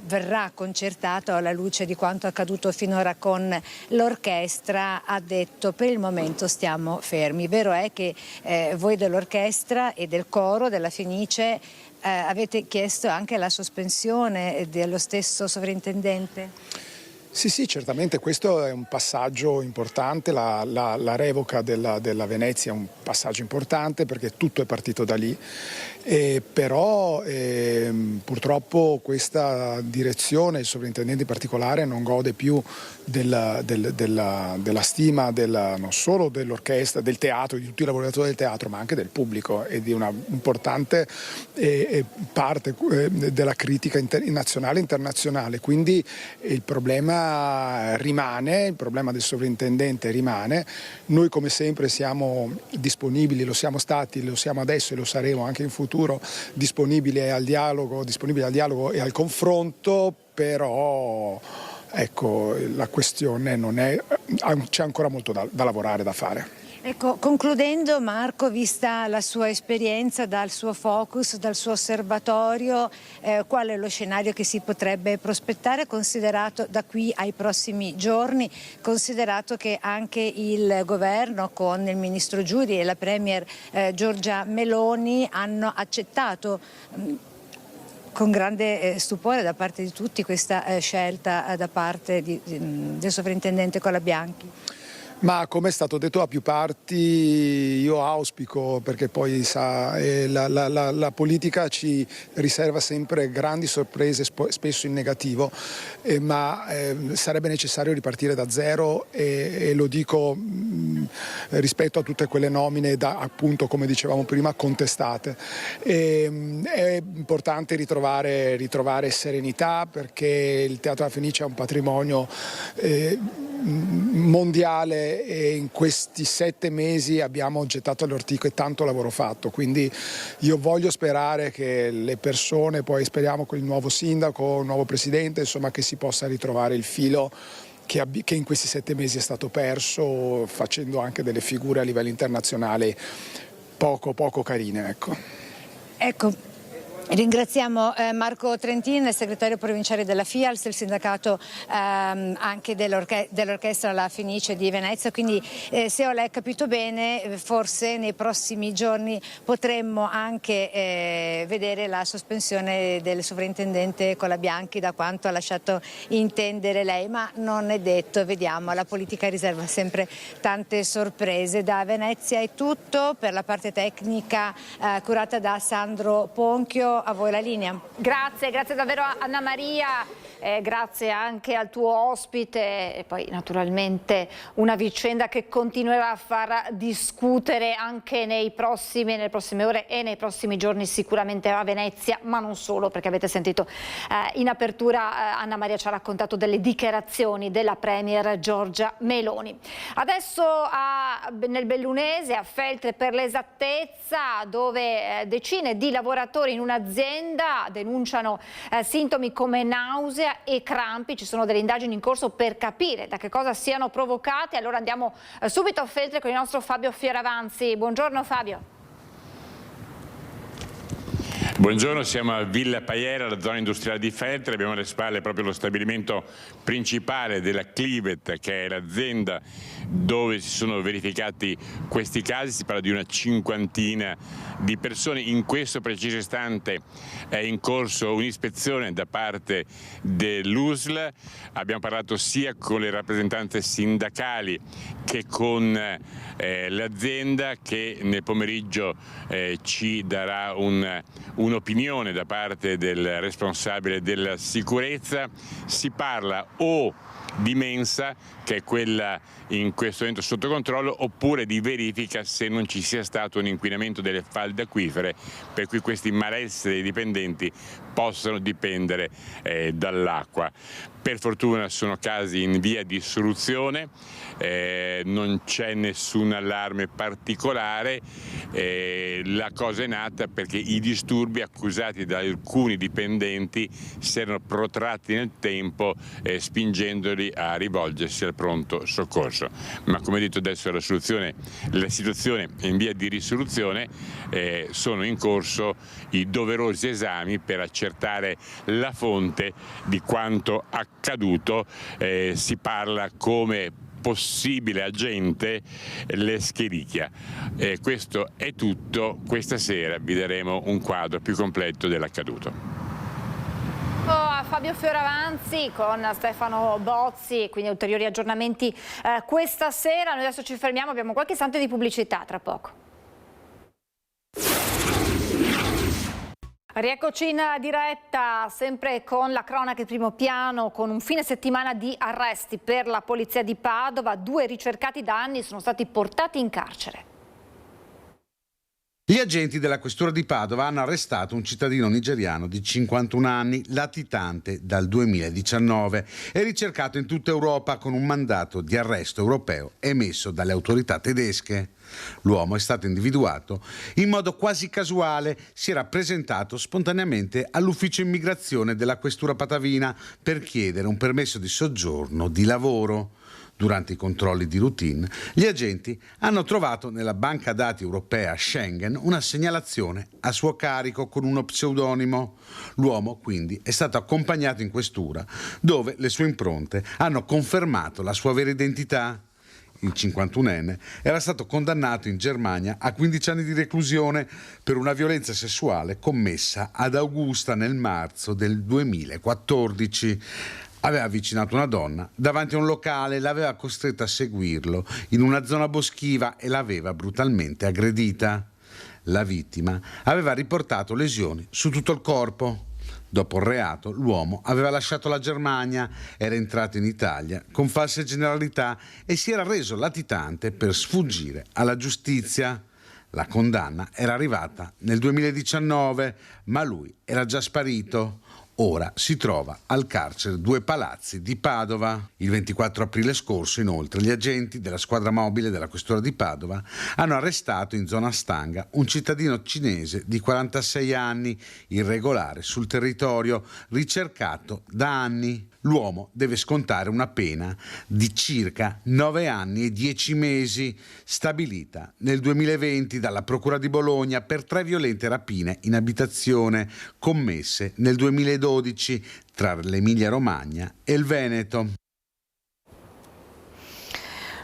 verrà concertato alla luce di quanto accaduto finora con l'orchestra, ha detto per il momento stiamo fermi. Vero è che voi dell'orchestra e del coro della Fenice avete chiesto anche la sospensione dello stesso sovrintendente? Sì, certamente questo è un passaggio importante, la revoca della Venezia è un passaggio importante perché tutto è partito da lì, però purtroppo questa direzione, il sovrintendente in particolare, non gode più della stima non solo dell'orchestra, del teatro, di tutti i lavoratori del teatro, ma anche del pubblico e di una importante parte della critica nazionale e internazionale. Quindi il problema rimane, il problema del sovrintendente rimane. Noi come sempre siamo disponibili, lo siamo stati, lo siamo adesso e lo saremo anche in futuro, disponibili al dialogo e al confronto, però ecco, la questione non è, c'è ancora molto da lavorare, da fare. Ecco, concludendo, Marco, vista la sua esperienza, dal suo focus, dal suo osservatorio, qual è lo scenario che si potrebbe prospettare, considerato da qui ai prossimi giorni, considerato che anche il governo con il ministro Giudi e la premier Giorgia Meloni hanno accettato con grande stupore da parte di tutti questa scelta da parte del sovrintendente Colabianchi? Ma come è stato detto da più parti, io auspico, perché poi sa, la politica ci riserva sempre grandi sorprese, spesso in negativo, ma sarebbe necessario ripartire da zero e lo dico rispetto a tutte quelle nomine appunto, come dicevamo prima, contestate. È importante ritrovare serenità, perché il Teatro della Fenice è un patrimonio mondiale e in questi 7 mesi abbiamo gettato alle ortiche tanto lavoro fatto, quindi io voglio sperare che le persone, poi speriamo con il nuovo sindaco, il nuovo presidente, insomma, che si possa ritrovare il filo che in questi 7 mesi è stato perso, facendo anche delle figure a livello internazionale poco carine. Ecco. Ringraziamo Marco Trentin, segretario provinciale della FIALS, il sindacato anche dell'orchestra La Fenice di Venezia, quindi se ho capito bene forse nei prossimi giorni potremmo anche vedere la sospensione del sovrintendente Colabianchi, da quanto ha lasciato intendere lei, ma non è detto, vediamo, la politica riserva sempre tante sorprese. Da Venezia è tutto, per la parte tecnica curata da Sandro Ponchio. A voi la linea. Grazie davvero Anna Maria, grazie anche al tuo ospite, e poi naturalmente una vicenda che continuerà a far discutere anche nelle prossime ore e nei prossimi giorni, sicuramente a Venezia, ma non solo, perché avete sentito in apertura Anna Maria ci ha raccontato delle dichiarazioni della premier Giorgia Meloni. Adesso nel Bellunese, a Feltre per l'esattezza, dove decine di lavoratori in un'azienda denunciano sintomi come nausea e crampi. Ci sono delle indagini in corso per capire da che cosa siano provocate. Allora andiamo subito a Feltre con il nostro Fabio Fioravanzi. Buongiorno Fabio. Buongiorno, siamo a Villa Paiera, la zona industriale di Feltre. Abbiamo alle spalle proprio lo stabilimento principale della Clivet, che è l'azienda dove si sono verificati questi casi. Si parla di una 50ina di persone. In questo preciso istante è in corso un'ispezione da parte dell'USL. Abbiamo parlato sia con le rappresentanze sindacali che con l'azienda, che nel pomeriggio ci darà un'opinione da parte del responsabile della sicurezza. Si parla o di mensa, che è quella in questo momento sotto controllo, oppure di verifica se non ci sia stato un inquinamento delle falde acquifere, per cui questi malesseri dei dipendenti possono dipendere dall'acqua. Per fortuna sono casi in via di soluzione, non c'è nessun allarme particolare, la cosa è nata perché i disturbi accusati da alcuni dipendenti si erano protratti nel tempo, spingendoli a rivolgersi al pronto soccorso. Ma come detto adesso la situazione è in via di risoluzione, sono in corso i doverosi esami per accertare la fonte di quanto accaduto. Si parla come possibile agente l'Escherichia. Questo è tutto, questa sera vi daremo un quadro più completo dell'accaduto. A Fabio Fioravanzi con Stefano Bozzi, quindi ulteriori aggiornamenti questa sera. Noi adesso ci fermiamo, abbiamo qualche istante di pubblicità, tra poco. Rieccoci in diretta, sempre con la cronaca di primo piano, con un fine settimana di arresti per la polizia di Padova. 2 ricercati da anni sono stati portati in carcere. Gli agenti della questura di Padova hanno arrestato un cittadino nigeriano di 51 anni, latitante dal 2019 e ricercato in tutta Europa con un mandato di arresto europeo emesso dalle autorità tedesche. L'uomo è stato individuato in modo quasi casuale, si era presentato spontaneamente all'ufficio immigrazione della questura patavina per chiedere un permesso di soggiorno di lavoro. Durante i controlli di routine, gli agenti hanno trovato nella banca dati europea Schengen una segnalazione a suo carico con uno pseudonimo. L'uomo quindi è stato accompagnato in questura, dove le sue impronte hanno confermato la sua vera identità. Il 51enne era stato condannato in Germania a 15 anni di reclusione per una violenza sessuale commessa ad Augusta nel marzo del 2014. Aveva avvicinato una donna davanti a un locale, l'aveva costretta a seguirlo in una zona boschiva e l'aveva brutalmente aggredita. La vittima aveva riportato lesioni su tutto il corpo. Dopo il reato, l'uomo aveva lasciato la Germania, era entrato in Italia con false generalità e si era reso latitante per sfuggire alla giustizia. La condanna era arrivata nel 2019, ma lui era già sparito. Ora si trova al carcere Due Palazzi di Padova. Il 24 aprile scorso, inoltre, gli agenti della squadra mobile della questura di Padova hanno arrestato in zona Stanga un cittadino cinese di 46 anni, irregolare sul territorio, ricercato da anni. L'uomo deve scontare una pena di circa 9 anni e 10 mesi, stabilita nel 2020 dalla Procura di Bologna per 3 violente rapine in abitazione commesse nel 2012 tra l'Emilia-Romagna e il Veneto.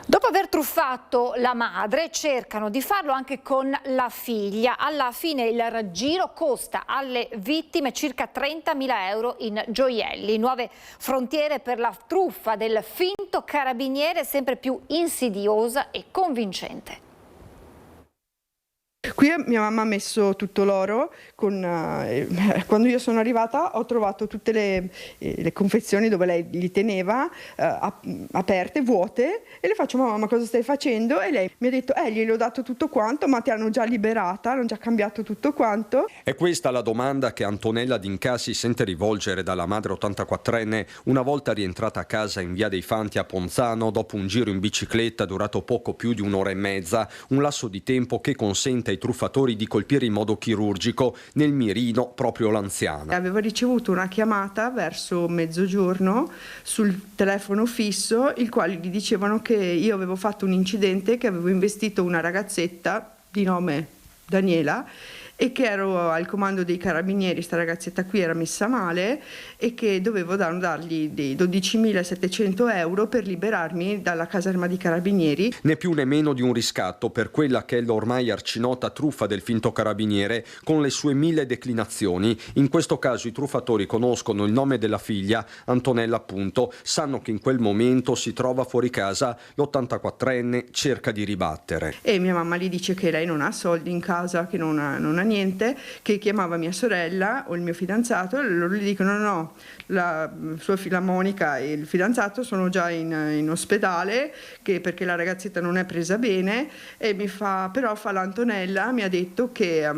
Dopo aver truffato la madre, cercano di farlo anche con la figlia. Alla fine il raggiro costa alle vittime circa 30.000 euro in gioielli. Nuove frontiere per la truffa del finto carabiniere, sempre più insidiosa e convincente. Qui mia mamma ha messo tutto l'oro, quando io sono arrivata ho trovato tutte le confezioni dove lei li teneva aperte, vuote, e le faccio: mamma, ma cosa stai facendo? E lei mi ha detto: gliel'ho dato tutto quanto, ma ti hanno già liberata, hanno già cambiato tutto quanto. È questa la domanda che Antonella D'Incasi sente rivolgere dalla madre 84enne una volta rientrata a casa in via dei Fanti a Ponzano dopo un giro in bicicletta durato poco più di un'ora e mezza, un lasso di tempo che consente ai truffatori di colpire in modo chirurgico nel mirino proprio l'anziana. Aveva ricevuto una chiamata verso mezzogiorno sul telefono fisso, il quale gli dicevano che io avevo fatto un incidente, che avevo investito una ragazzetta di nome Daniela e che ero al comando dei carabinieri. Sta ragazzetta qui era messa male e che dovevo dargli dei 12.700 euro per liberarmi dalla caserma di carabinieri. Né più né meno di un riscatto per quella che è l'ormai arcinota truffa del finto carabiniere, con le sue 1000 declinazioni. In questo caso i truffatori conoscono il nome della figlia, Antonella appunto, sanno che in quel momento si trova fuori casa, l'84enne cerca di ribattere. E mia mamma gli dice che lei non ha soldi in casa, che non ha niente, che chiamava mia sorella o il mio fidanzato, e loro gli dicono: no, la sua figlia Monica e il fidanzato sono già in ospedale, perché la ragazzetta non è presa bene. E però l'Antonella mi ha detto che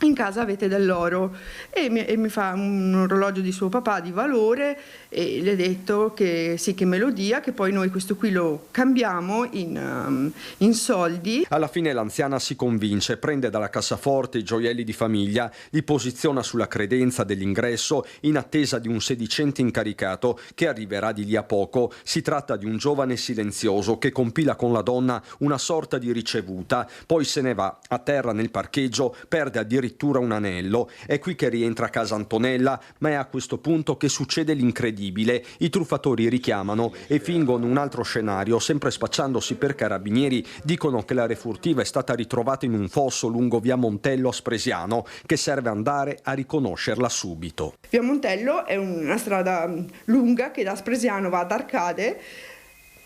in casa avete dell'oro, e mi fa un orologio di suo papà di valore, e le ho detto che sì, che me lo dia, che poi noi questo qui lo cambiamo in soldi. Alla fine l'anziana si convince, prende dalla cassaforte i gioielli di famiglia, li posiziona sulla credenza dell'ingresso in attesa di un sedicente incaricato che arriverà di lì a poco. Si tratta di un giovane silenzioso che compila con la donna una sorta di ricevuta, poi se ne va. A terra nel parcheggio perde addirittura un anello. È qui che rientra a casa Antonella, ma è a questo punto che succede l'incredibile. I truffatori richiamano e fingono un altro scenario, sempre spacciandosi per carabinieri. Dicono che la refurtiva è stata ritrovata in un fosso lungo via Montello a Spresiano, che serve andare a riconoscerla subito. Via Montello è una strada lunga che da Spresiano va ad Arcade.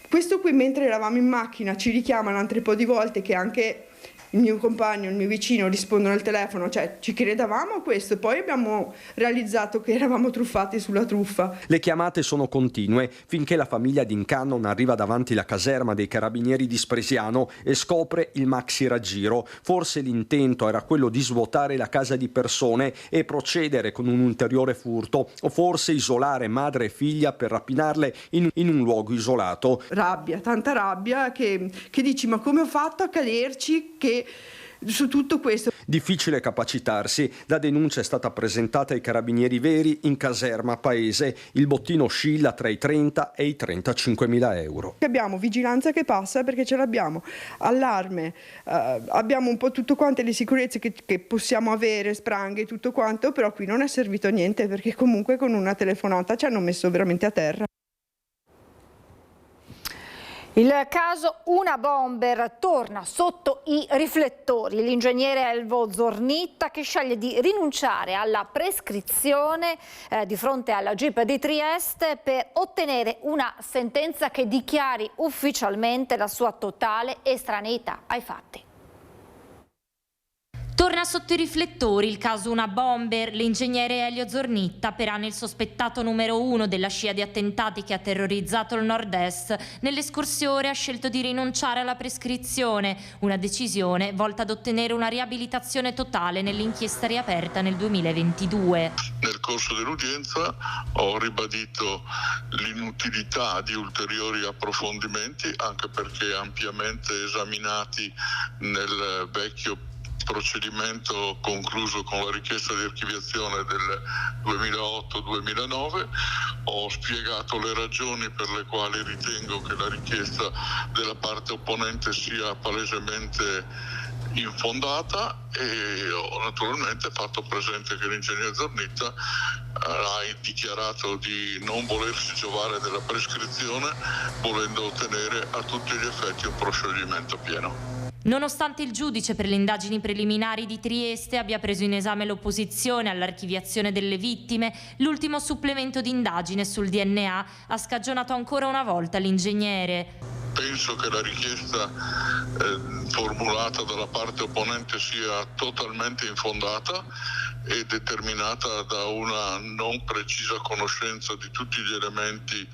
Questo qui, mentre eravamo in macchina, ci richiamano altre po' di volte, che anche il mio compagno, il mio vicino rispondono al telefono, cioè ci credevamo a questo, e poi abbiamo realizzato che eravamo truffati sulla truffa. Le chiamate sono continue finché la famiglia d'Incanno non arriva davanti la caserma dei carabinieri di Spresiano e scopre il maxi raggiro. Forse l'intento era quello di svuotare la casa di persone e procedere con un ulteriore furto, o forse isolare madre e figlia per rapinarle in un luogo isolato. Rabbia, tanta rabbia che dici: ma come ho fatto a caderci che su tutto questo? Difficile capacitarsi. La denuncia è stata presentata ai carabinieri veri in caserma paese. Il bottino oscilla tra i 30 e i 35.000 euro. Abbiamo vigilanza che passa perché ce l'abbiamo, allarme, abbiamo un po' tutto quante le sicurezze che possiamo avere, spranghe e tutto quanto, però qui non è servito a niente, perché comunque con una telefonata ci hanno messo veramente a terra. Il caso Una Bomber torna sotto i riflettori. L'ingegnere Elvo Zornitta, che sceglie di rinunciare alla prescrizione di fronte alla GIP di Trieste per ottenere una sentenza che dichiari ufficialmente la sua totale estraneità ai fatti. Torna sotto i riflettori il caso Una Bomber. L'ingegnere Elio Zornitta, per anni il sospettato numero 1 della scia di attentati che ha terrorizzato il nord-est, nelle scorse ore ha scelto di rinunciare alla prescrizione, una decisione volta ad ottenere una riabilitazione totale nell'inchiesta riaperta nel 2022. Nel corso dell'udienza ho ribadito l'inutilità di ulteriori approfondimenti, anche perché ampiamente esaminati nel vecchio procedimento concluso con la richiesta di archiviazione del 2008-2009. Ho spiegato le ragioni per le quali ritengo che la richiesta della parte opponente sia palesemente infondata, e ho naturalmente fatto presente che l'ingegnere Zornitta ha dichiarato di non volersi giovare della prescrizione, volendo ottenere a tutti gli effetti un proscioglimento pieno. Nonostante il giudice per le indagini preliminari di Trieste abbia preso in esame l'opposizione all'archiviazione delle vittime, l'ultimo supplemento di indagine sul DNA ha scagionato ancora una volta l'ingegnere. Penso che la richiesta formulata dalla parte opponente sia totalmente infondata e determinata da una non precisa conoscenza di tutti gli elementi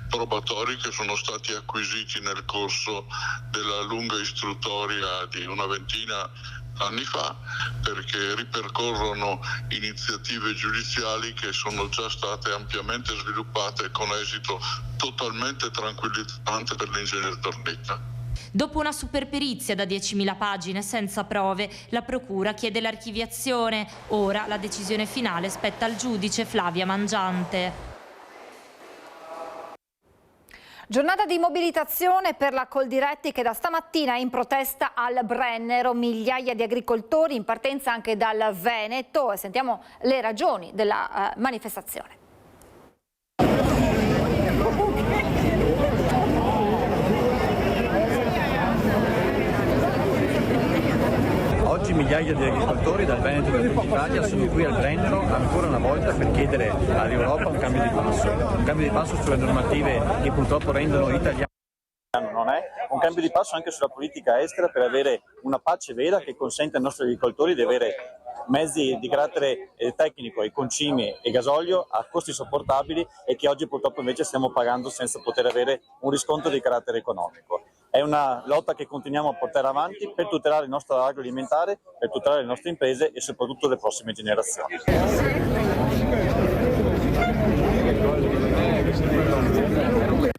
probatori che sono stati acquisiti nel corso della lunga istruttoria di una ventina anni fa, perché ripercorrono iniziative giudiziali che sono già state ampiamente sviluppate con esito totalmente tranquillizzante per l'ingegnere Zornitta. Dopo una superperizia da 10.000 pagine senza prove, la procura chiede l'archiviazione. Ora la decisione finale spetta al giudice Flavia Mangiante. Giornata di mobilitazione per la Coldiretti, che da stamattina è in protesta al Brennero. Migliaia di agricoltori in partenza anche dal Veneto, e sentiamo le ragioni della manifestazione. Oggi migliaia di agricoltori dal Veneto e da tutta Italia sono qui al Brennero ancora una volta per chiedere all'Europa un cambio di passo sulle normative che purtroppo rendono italiani. Non è un cambio di passo anche sulla politica estera, per avere una pace vera che consente ai nostri agricoltori di avere mezzi di carattere tecnico e concimi e gasolio a costi sopportabili, e che oggi purtroppo invece stiamo pagando senza poter avere un riscontro di carattere economico. È una lotta che continuiamo a portare avanti per tutelare il nostro agroalimentare, per tutelare le nostre imprese e soprattutto le prossime generazioni.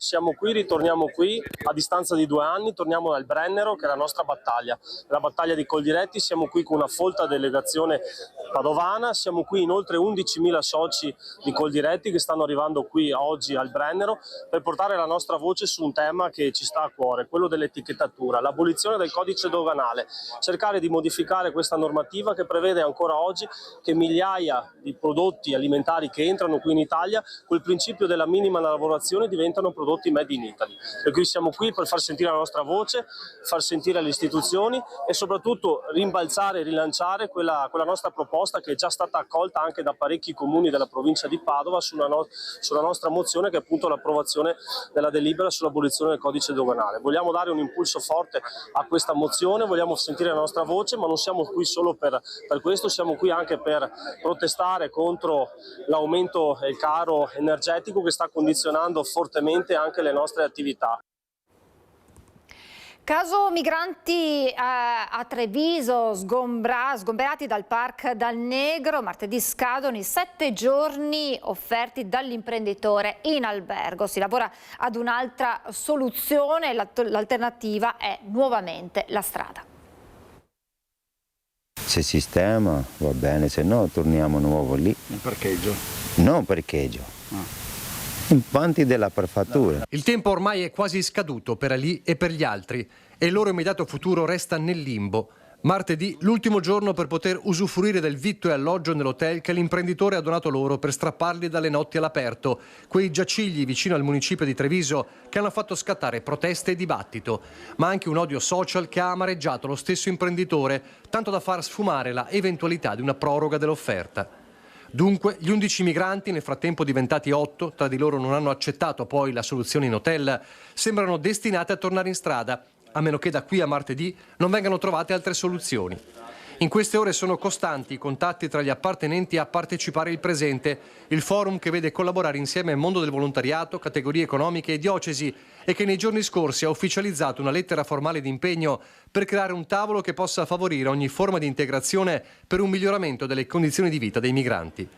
Siamo qui, ritorniamo qui, a distanza di 2 anni, torniamo dal Brennero, che è la nostra battaglia, la battaglia di Coldiretti. Siamo qui con una folta delegazione padovana, siamo qui in oltre 11.000 soci di Coldiretti che stanno arrivando qui oggi al Brennero per portare la nostra voce su un tema che ci sta a cuore, quello dell'etichettatura, l'abolizione del codice doganale, cercare di modificare questa normativa che prevede ancora oggi che migliaia di prodotti alimentari che entrano qui in Italia, col principio della minima lavorazione, diventano prodotti made in Italy. Per cui siamo qui per far sentire la nostra voce, far sentire le istituzioni e soprattutto rimbalzare e rilanciare quella nostra proposta che è già stata accolta anche da parecchi comuni della provincia di Padova sulla nostra mozione, che è appunto l'approvazione della delibera sull'abolizione del codice doganale. Vogliamo dare un impulso forte a questa mozione, vogliamo sentire la nostra voce, ma non siamo qui solo per questo, siamo qui anche per protestare contro l'aumento del caro energetico che sta condizionando fortemente anche le nostre attività. Caso migranti a Treviso, sgomberati dal Park Dal Negro, martedì scadono i 7 giorni offerti dall'imprenditore in albergo. Si lavora ad un'altra soluzione, l'alternativa è nuovamente la strada. Se sistema va bene, se no torniamo nuovo lì. Il parcheggio? No, parcheggio. Impanti della prefettura. Il tempo ormai è quasi scaduto per Ali e per gli altri e il loro immediato futuro resta nel limbo. Martedì, l'ultimo giorno per poter usufruire del vitto e alloggio nell'hotel che l'imprenditore ha donato loro per strapparli dalle notti all'aperto, quei giacigli vicino al municipio di Treviso che hanno fatto scattare proteste e dibattito, ma anche un odio social che ha amareggiato lo stesso imprenditore, tanto da far sfumare la eventualità di una proroga dell'offerta. Dunque, gli 11 migranti, nel frattempo diventati 8, tra di loro non hanno accettato poi la soluzione in hotel, sembrano destinati a tornare in strada, a meno che da qui a martedì non vengano trovate altre soluzioni. In queste ore sono costanti i contatti tra gli appartenenti a Partecipare il Presente, il forum che vede collaborare insieme mondo del volontariato, categorie economiche e diocesi e che nei giorni scorsi ha ufficializzato una lettera formale di impegno per creare un tavolo che possa favorire ogni forma di integrazione per un miglioramento delle condizioni di vita dei migranti.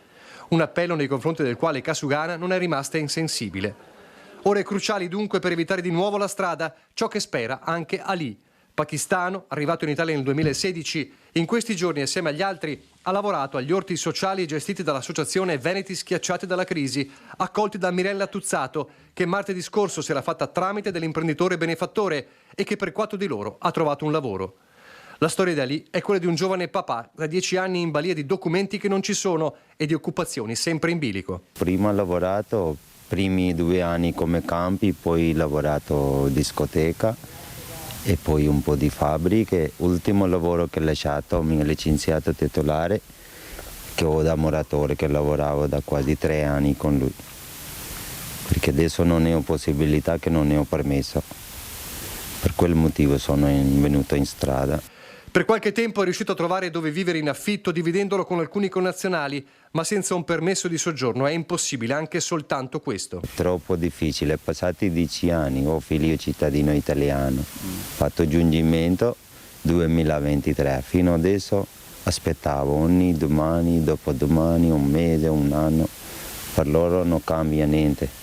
Un appello nei confronti del quale Casugana non è rimasta insensibile. Ore cruciali dunque per evitare di nuovo la strada, ciò che spera anche Ali, pakistano, arrivato in Italia nel 2016, in questi giorni assieme agli altri ha lavorato agli orti sociali gestiti dall'associazione Veneti Schiacciati dalla Crisi, accolti da Mirella Tuzzato, che martedì scorso si era fatta tramite dell'imprenditore benefattore e che per 4 di loro ha trovato un lavoro. La storia di Ali è quella di un giovane papà da 10 anni in balia di documenti che non ci sono e di occupazioni sempre in bilico. Prima ho lavorato, primi 2 anni come campi, poi ho lavorato in discoteca e poi un po' di fabbriche. Ultimo lavoro che ho lasciato, mi ha licenziato titolare, che ho da muratore, che lavoravo da quasi 3 anni con lui. Perché adesso non ne ho possibilità, che non ne ho permesso. Per quel motivo sono venuto in strada. Per qualche tempo è riuscito a trovare dove vivere in affitto dividendolo con alcuni connazionali, ma senza un permesso di soggiorno è impossibile anche soltanto questo. Troppo difficile, passati 10 anni, ho figlio cittadino italiano, fatto giungimento 2023, fino adesso aspettavo ogni domani, dopodomani, un mese, un anno, per loro non cambia niente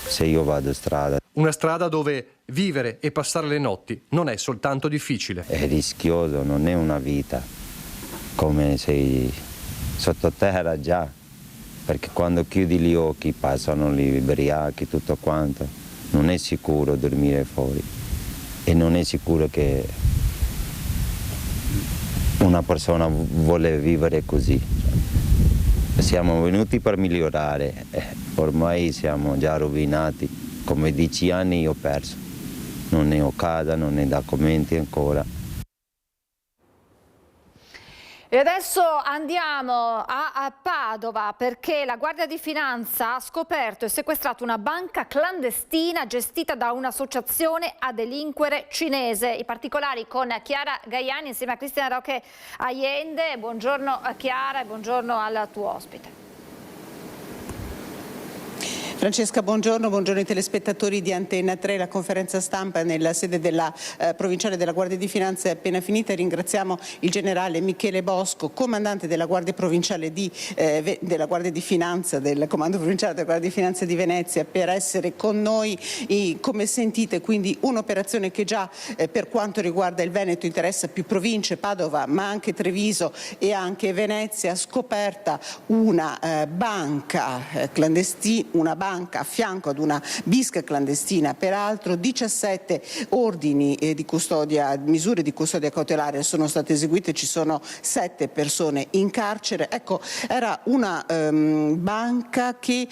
se io vado in strada. Una strada dove vivere e passare le notti non è soltanto difficile. È rischioso, non è una vita, come sei sottoterra già, perché quando chiudi gli occhi passano gli ubriachi, tutto quanto. Non è sicuro dormire fuori e non è sicuro che una persona vuole vivere così. Siamo venuti per migliorare, ormai siamo già rovinati. Come 10 anni ho perso, non ne ho casa, non ne ho documenti ancora. E adesso andiamo a Padova perché la Guardia di Finanza ha scoperto e sequestrato una banca clandestina gestita da un'associazione a delinquere cinese. I particolari con Chiara Gaiani insieme a Cristina Roque Allende. Buongiorno Chiara e buongiorno al tuo ospite. Francesca, buongiorno ai telespettatori di Antenna 3. La conferenza stampa nella sede della provinciale della Guardia di Finanza è appena finita. Ringraziamo il generale Michele Bosco, comandante della Guardia Provinciale della Guardia di Finanza, del Comando Provinciale della Guardia di Finanza di Venezia, per essere con noi. Come sentite, quindi un'operazione che già per quanto riguarda il Veneto interessa più province, Padova ma anche Treviso e anche Venezia. Scoperta una banca clandestina, una banca a fianco ad una bisca clandestina, peraltro 17 ordini di custodia, misure di custodia cautelare sono state eseguite, ci sono 7 persone in carcere. Ecco, era una banca che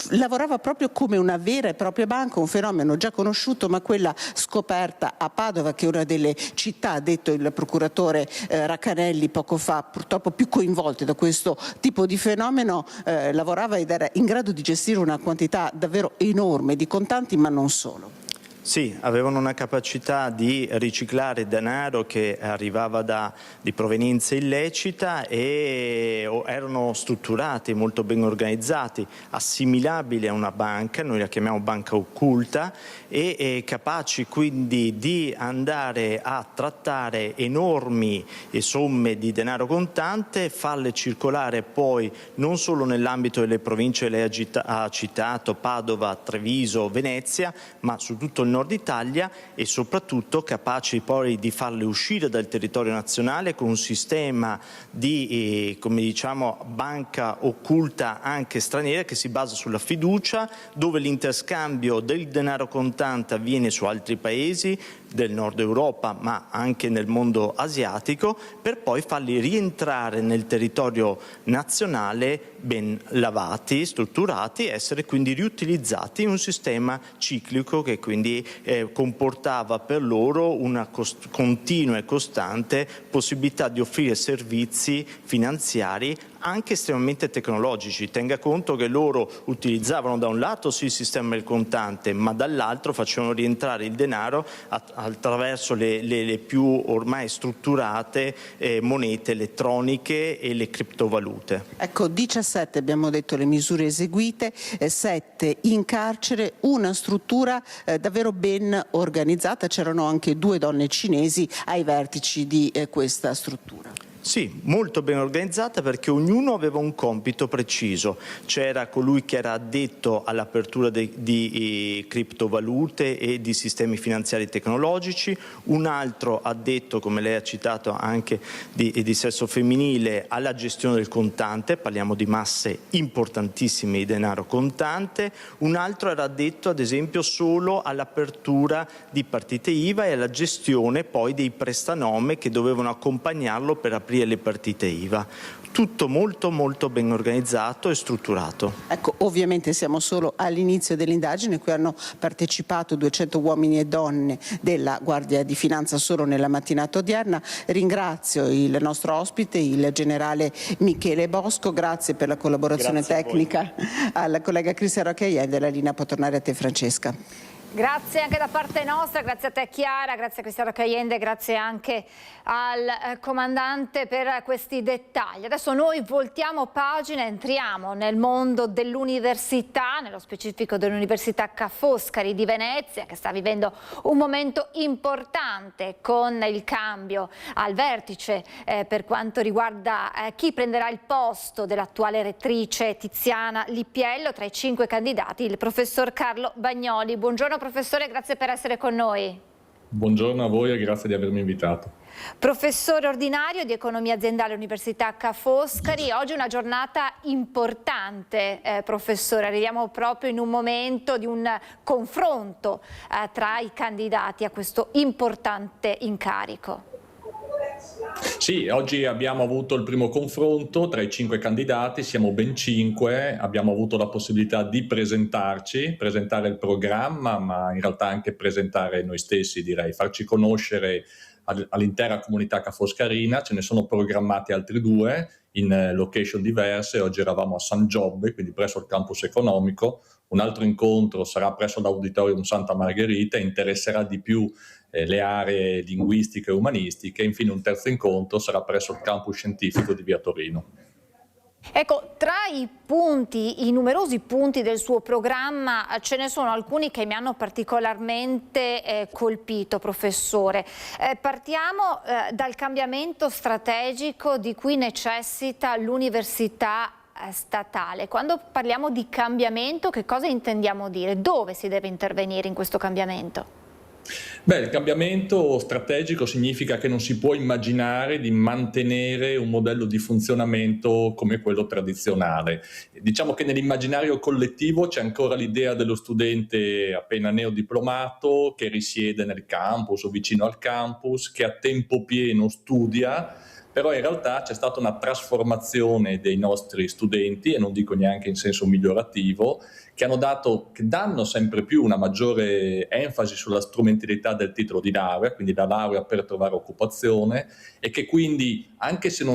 lavorava proprio come una vera e propria banca, un fenomeno già conosciuto, ma quella scoperta a Padova, che è una delle città, ha detto il procuratore Raccanelli poco fa, purtroppo più coinvolte da questo tipo di fenomeno, lavorava ed era in grado di gestire una quantità davvero enorme di contanti, ma non solo. Sì, avevano una capacità di riciclare denaro che arrivava di provenienza illecita e erano strutturati, molto ben organizzati, assimilabili a una banca, noi la chiamiamo banca occulta, e capaci quindi di andare a trattare enormi somme di denaro contante, farle circolare poi non solo nell'ambito delle province che lei ha citato, Padova, Treviso, Venezia, ma su tutto il nord Italia, e soprattutto capaci poi di farle uscire dal territorio nazionale con un sistema di come diciamo banca occulta anche straniera, che si basa sulla fiducia, dove l'interscambio del denaro contante avviene su altri paesi del nord Europa ma anche nel mondo asiatico, per poi farli rientrare nel territorio nazionale ben lavati, strutturati, e essere quindi riutilizzati in un sistema ciclico che quindi comportava per loro una continua e costante possibilità di offrire servizi finanziari anche estremamente tecnologici. Tenga conto che loro utilizzavano da un lato sì il sistema del contante, ma dall'altro facevano rientrare il denaro attraverso le più ormai strutturate monete elettroniche e le criptovalute. Ecco, 17 abbiamo detto le misure eseguite, 7 in carcere, una struttura davvero ben organizzata. C'erano anche 2 donne cinesi ai vertici di questa struttura. Sì, molto ben organizzata, perché ognuno aveva un compito preciso. C'era colui che era addetto all'apertura di criptovalute e di sistemi finanziari tecnologici, un altro addetto, come lei ha citato, anche di sesso femminile, alla gestione del contante, parliamo di masse importantissime di denaro contante, un altro era addetto ad esempio solo all'apertura di partite IVA e alla gestione poi dei prestanome che dovevano accompagnarlo per aprire le partite IVA. Tutto molto molto ben organizzato e strutturato. Ecco, ovviamente siamo solo all'inizio dell'indagine, qui hanno partecipato 200 uomini e donne della Guardia di Finanza solo nella mattinata odierna. Ringrazio il nostro ospite, il generale Michele Bosco, grazie per la collaborazione tecnica alla collega Cristiana Raccanelli. Della linea può tornare a te, Francesca. Grazie anche da parte nostra, grazie a te Chiara, grazie a Cristiano Caiende, grazie anche al comandante per questi dettagli. Adesso noi voltiamo pagina, entriamo nel mondo dell'università, nello specifico dell'Università Ca' Foscari di Venezia, che sta vivendo un momento importante con il cambio al vertice per quanto riguarda chi prenderà il posto dell'attuale rettrice Tiziana Lippiello. Tra i 5 candidati il professor Carlo Bagnoli. Buongiorno professore, grazie per essere con noi. Buongiorno a voi e grazie di avermi invitato. Professore ordinario di economia aziendale all'Università Ca' Foscari, oggi è una giornata importante, professore, arriviamo proprio in un momento di un confronto tra i candidati a questo importante incarico. Sì, oggi abbiamo avuto il primo confronto tra i 5 candidati, siamo ben 5, abbiamo avuto la possibilità di presentare il programma, ma in realtà anche presentare noi stessi, direi, farci conoscere all'intera comunità ca' foscarina. Ce ne sono programmati altri 2 in location diverse. Oggi eravamo a San Giobbe, quindi presso il campus economico. Un altro incontro sarà presso l'Auditorium Santa Margherita e interesserà di più le aree linguistiche e umanistiche. Infine un terzo incontro sarà presso il campus scientifico di Via Torino. Ecco, tra i numerosi punti del suo programma ce ne sono alcuni che mi hanno particolarmente colpito, professore. Partiamo dal cambiamento strategico di cui necessita l'università statale. Quando parliamo di cambiamento, che cosa intendiamo dire? Dove si deve intervenire in questo cambiamento? Beh, il cambiamento strategico significa che non si può immaginare di mantenere un modello di funzionamento come quello tradizionale. Diciamo che nell'immaginario collettivo c'è ancora l'idea dello studente appena neodiplomato che risiede nel campus o vicino al campus, che a tempo pieno studia, però in realtà c'è stata una trasformazione dei nostri studenti, e non dico neanche in senso migliorativo, che danno sempre più una maggiore enfasi sulla strumentalità del titolo di laurea, quindi la laurea per trovare occupazione, e che quindi, anche se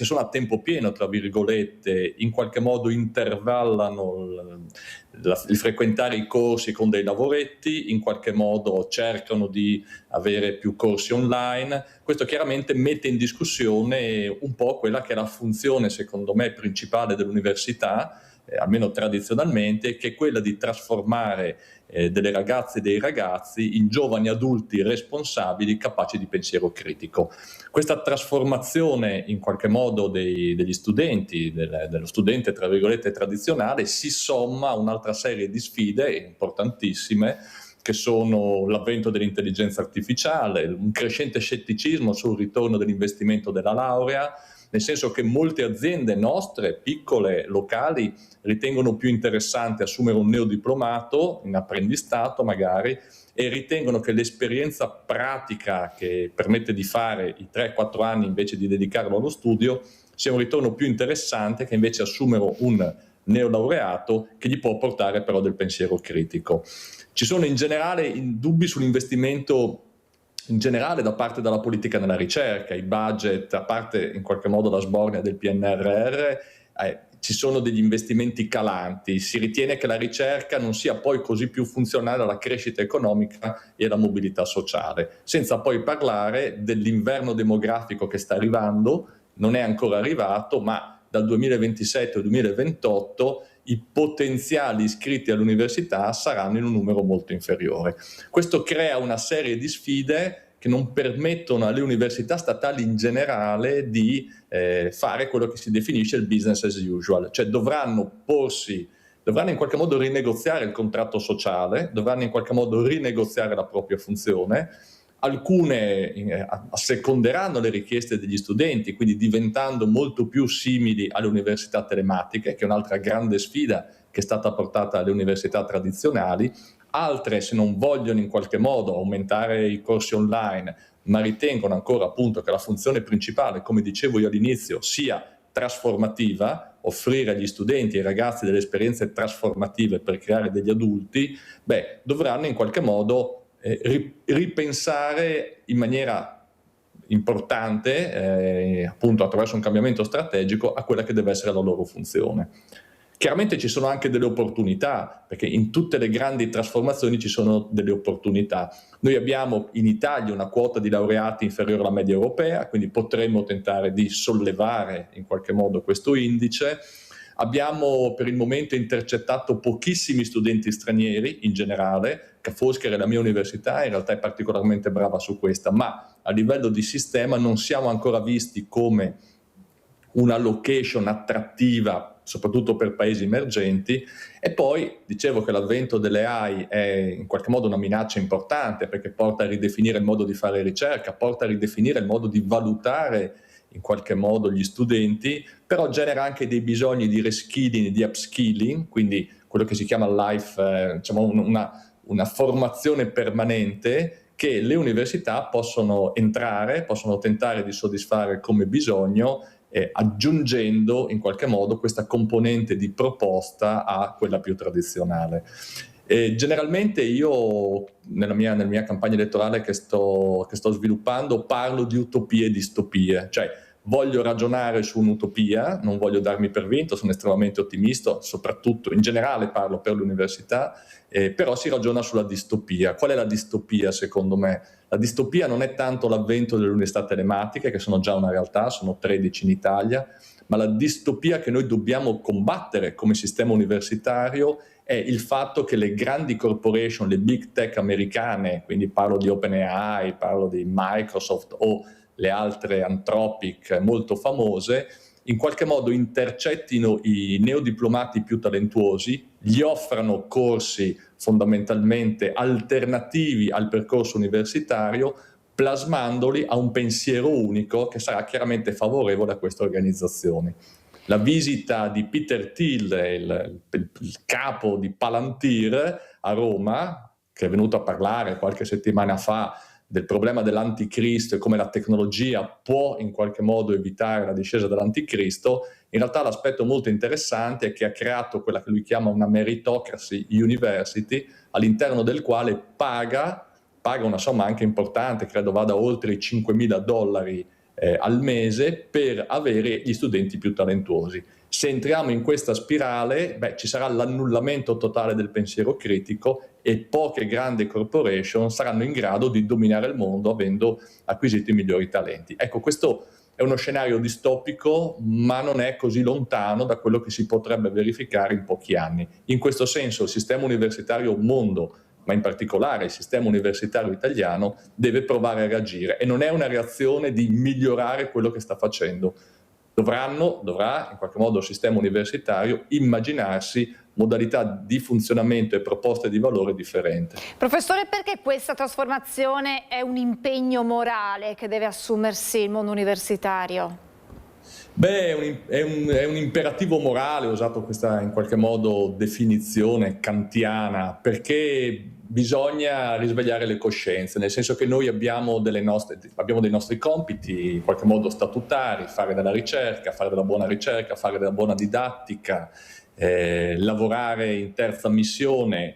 sono a tempo pieno, tra virgolette, in qualche modo intervallano il frequentare i corsi con dei lavoretti, in qualche modo cercano di avere più corsi online. Questo chiaramente mette in discussione un po' quella che è la funzione, secondo me, principale dell'università, almeno tradizionalmente, che è quella di trasformare delle ragazze e dei ragazzi in giovani adulti responsabili, capaci di pensiero critico. Questa trasformazione in qualche modo degli studenti, dello studente tra virgolette tradizionale, si somma a un'altra serie di sfide importantissime, che sono l'avvento dell'intelligenza artificiale, un crescente scetticismo sul ritorno dell'investimento della laurea, nel senso che molte aziende nostre, piccole, locali, ritengono più interessante assumere un neodiplomato in apprendistato magari, e ritengono che l'esperienza pratica che permette di fare i 3-4 anni invece di dedicarlo allo studio sia un ritorno più interessante che invece assumere un neolaureato che gli può portare però del pensiero critico. Ci sono in generale dubbi sull'investimento in generale da parte della politica nella ricerca, i budget, a parte in qualche modo la sbornia del PNRR, ci sono degli investimenti calanti. Si ritiene che la ricerca non sia poi così più funzionale alla crescita economica e alla mobilità sociale, senza poi parlare dell'inverno demografico che sta arrivando, non è ancora arrivato, ma dal 2027 al 2028 i potenziali iscritti all'università saranno in un numero molto inferiore. Questo crea una serie di sfide che non permettono alle università statali in generale di fare quello che si definisce il business as usual, cioè dovranno in qualche modo rinegoziare il contratto sociale, dovranno in qualche modo rinegoziare la propria funzione. Alcune asseconderanno le richieste degli studenti, quindi diventando molto più simili alle università telematiche, che è un'altra grande sfida che è stata portata alle università tradizionali. Altre, se non vogliono in qualche modo aumentare i corsi online, ma ritengono ancora appunto che la funzione principale, come dicevo io all'inizio, sia trasformativa, offrire agli studenti e ai ragazzi delle esperienze trasformative per creare degli adulti, dovranno in qualche modo ripensare in maniera importante, appunto attraverso un cambiamento strategico, a quella che deve essere la loro funzione. Chiaramente ci sono anche delle opportunità, perché in tutte le grandi trasformazioni ci sono delle opportunità. Noi abbiamo in Italia una quota di laureati inferiore alla media europea, quindi potremmo tentare di sollevare in qualche modo questo indice. Abbiamo per il momento intercettato pochissimi studenti stranieri in generale. Ca' Foscari, la mia università, in realtà è particolarmente brava su questa, ma a livello di sistema non siamo ancora visti come una location attrattiva, soprattutto per paesi emergenti. E poi dicevo che l'avvento delle AI è in qualche modo una minaccia importante, perché porta a ridefinire il modo di fare ricerca, porta a ridefinire il modo di valutare in qualche modo gli studenti, però genera anche dei bisogni di reskilling e di upskilling, quindi quello che si chiama life, diciamo una formazione permanente che le università possono tentare di soddisfare come bisogno, aggiungendo in qualche modo questa componente di proposta a quella più tradizionale. Generalmente io nella mia campagna elettorale che sto sviluppando parlo di utopie e distopie, cioè voglio ragionare su un'utopia, non voglio darmi per vinto, sono estremamente ottimista, soprattutto in generale parlo per l'università, però si ragiona sulla distopia. Qual è la distopia secondo me? La distopia non è tanto l'avvento delle università telematiche, che sono già una realtà, sono 13 in Italia, ma la distopia che noi dobbiamo combattere come sistema universitario è il fatto che le grandi corporation, le big tech americane, quindi parlo di OpenAI, parlo di Microsoft o le altre Anthropic molto famose, in qualche modo intercettino i neodiplomati più talentuosi, gli offrano corsi fondamentalmente alternativi al percorso universitario, plasmandoli a un pensiero unico che sarà chiaramente favorevole a queste organizzazioni. La visita di Peter Thiel, il capo di Palantir a Roma, che è venuto a parlare qualche settimana fa del problema dell'anticristo e come la tecnologia può in qualche modo evitare la discesa dell'anticristo, in realtà l'aspetto molto interessante è che ha creato quella che lui chiama una meritocracy university, all'interno del quale paga una somma anche importante, credo vada oltre i $5.000 al mese per avere gli studenti più talentuosi. Se entriamo in questa spirale, ci sarà l'annullamento totale del pensiero critico e poche grandi corporation saranno in grado di dominare il mondo avendo acquisito i migliori talenti. Ecco, questo è uno scenario distopico, ma non è così lontano da quello che si potrebbe verificare in pochi anni. In questo senso il sistema universitario mondo, ma in particolare il sistema universitario italiano, deve provare a reagire, e non è una reazione di migliorare quello che sta facendo. Dovrà in qualche modo il sistema universitario immaginarsi modalità di funzionamento e proposte di valore differenti. Professore, perché questa trasformazione è un impegno morale che deve assumersi il mondo universitario? È un imperativo morale, ho usato questa in qualche modo definizione kantiana, perché bisogna risvegliare le coscienze, nel senso che noi abbiamo dei nostri compiti in qualche modo statutari, fare della ricerca, fare della buona ricerca, fare della buona didattica, lavorare in terza missione,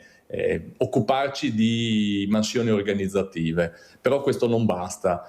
occuparci di mansioni organizzative. Però questo non basta,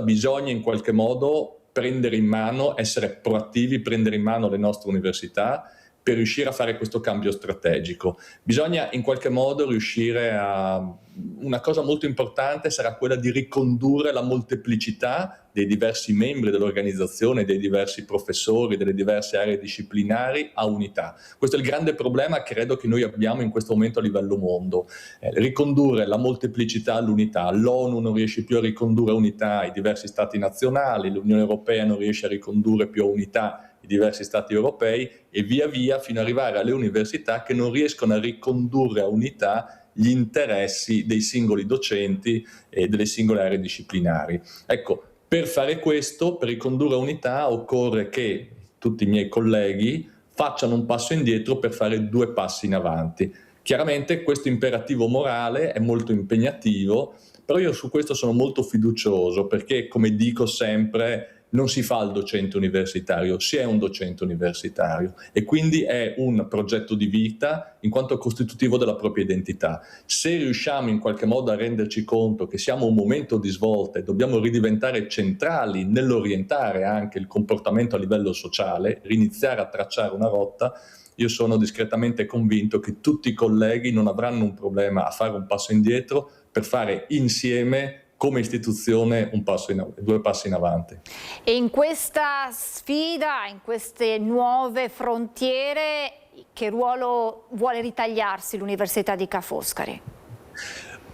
bisogna in qualche modo prendere in mano, essere proattivi, prendere in mano le nostre università per riuscire a fare questo cambio strategico. Bisogna in qualche modo riuscire a... Una cosa molto importante sarà quella di ricondurre la molteplicità dei diversi membri dell'organizzazione, dei diversi professori, delle diverse aree disciplinari a unità. Questo è il grande problema che credo che noi abbiamo in questo momento a livello mondo. Ricondurre la molteplicità all'unità. L'ONU non riesce più a ricondurre a unità i diversi stati nazionali, l'Unione Europea non riesce a ricondurre più a unità i diversi stati europei, e via via fino ad arrivare alle università che non riescono a ricondurre a unità gli interessi dei singoli docenti e delle singole aree disciplinari. Ecco, per fare questo, per ricondurre a unità, occorre che tutti i miei colleghi facciano un passo indietro per fare 2 passi in avanti. Chiaramente questo imperativo morale è molto impegnativo, però io su questo sono molto fiducioso, perché, come dico sempre, non si fa il docente universitario, si è un docente universitario, e quindi è un progetto di vita in quanto costitutivo della propria identità. Se riusciamo in qualche modo a renderci conto che siamo a un momento di svolta e dobbiamo ridiventare centrali nell'orientare anche il comportamento a livello sociale, riniziare a tracciare una rotta, io sono discretamente convinto che tutti i colleghi non avranno un problema a fare un passo indietro per fare insieme come istituzione 2 passi in avanti. E in questa sfida, in queste nuove frontiere, che ruolo vuole ritagliarsi l'Università di Ca' Foscari?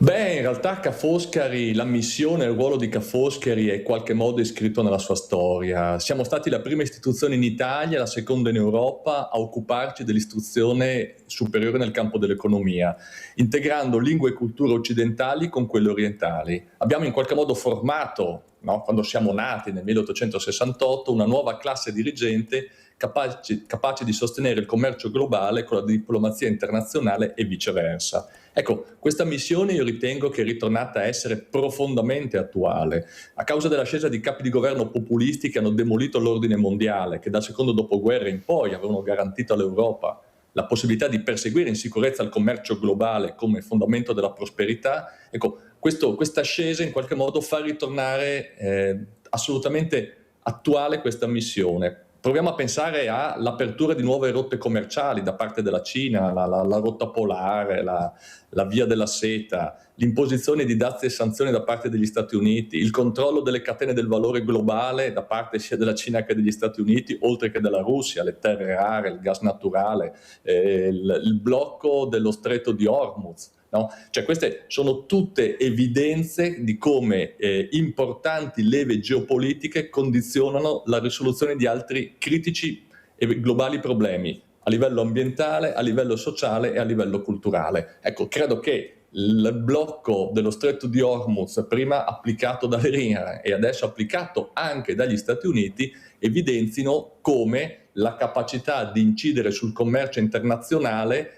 In realtà Ca' Foscari, la missione e il ruolo di Ca' Foscari è in qualche modo iscritto nella sua storia. Siamo stati la prima istituzione in Italia, la seconda in Europa, a occuparci dell'istruzione superiore nel campo dell'economia, integrando lingue e culture occidentali con quelle orientali. Abbiamo in qualche modo formato, quando siamo nati nel 1868, una nuova classe dirigente capace di sostenere il commercio globale con la diplomazia internazionale e viceversa. Ecco, questa missione io ritengo che è ritornata a essere profondamente attuale, a causa dell'ascesa di capi di governo populisti che hanno demolito l'ordine mondiale, che dal secondo dopoguerra in poi avevano garantito all'Europa la possibilità di perseguire in sicurezza il commercio globale come fondamento della prosperità. Ecco, questa ascesa in qualche modo fa ritornare assolutamente attuale questa missione. Proviamo a pensare all'apertura di nuove rotte commerciali da parte della Cina, la rotta polare, la via della seta, l'imposizione di dazi e sanzioni da parte degli Stati Uniti, il controllo delle catene del valore globale da parte sia della Cina che degli Stati Uniti, oltre che della Russia, le terre rare, il gas naturale, il blocco dello stretto di Hormuz. No? Cioè, queste sono tutte evidenze di come importanti leve geopolitiche condizionano la risoluzione di altri critici e globali problemi a livello ambientale, a livello sociale e a livello culturale. Ecco, credo che il blocco dello stretto di Hormuz, prima applicato dall'Iran e adesso applicato anche dagli Stati Uniti, evidenzino come la capacità di incidere sul commercio internazionale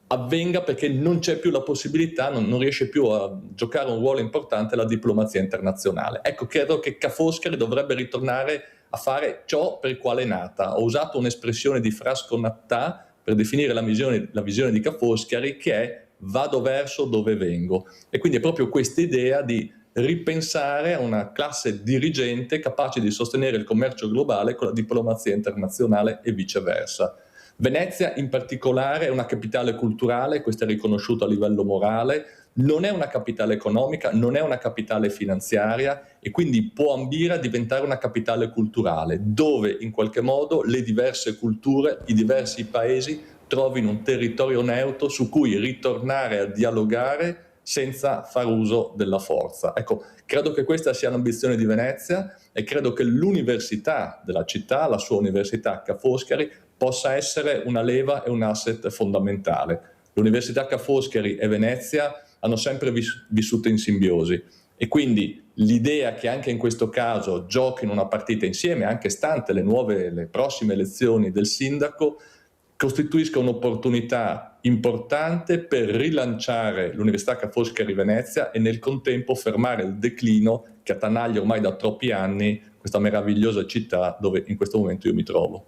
avvenga perché non c'è più la possibilità, non riesce più a giocare un ruolo importante la diplomazia internazionale. Ecco, credo che Ca' Foscari dovrebbe ritornare a fare ciò per il quale è nata. Ho usato un'espressione di Frasco-Nattà per definire la visione di Ca' Foscari, che è vado verso dove vengo. E quindi è proprio questa idea di ripensare a una classe dirigente capace di sostenere il commercio globale con la diplomazia internazionale e viceversa. Venezia in particolare è una capitale culturale, questo è riconosciuto a livello morale, non è una capitale economica, non è una capitale finanziaria e quindi può ambire a diventare una capitale culturale, dove in qualche modo le diverse culture, i diversi paesi trovino un territorio neutro su cui ritornare a dialogare senza far uso della forza. Ecco, credo che questa sia l'ambizione di Venezia e credo che l'università della città, la sua università Ca' Foscari, possa essere una leva e un asset fondamentale. L'Università Ca' Foscari e Venezia hanno sempre vissuto in simbiosi e quindi l'idea che anche in questo caso giochino una partita insieme, anche stante le prossime elezioni del sindaco, costituisca un'opportunità importante per rilanciare l'Università Ca' Foscari Venezia e nel contempo fermare il declino che attanaglia ormai da troppi anni questa meravigliosa città dove in questo momento io mi trovo.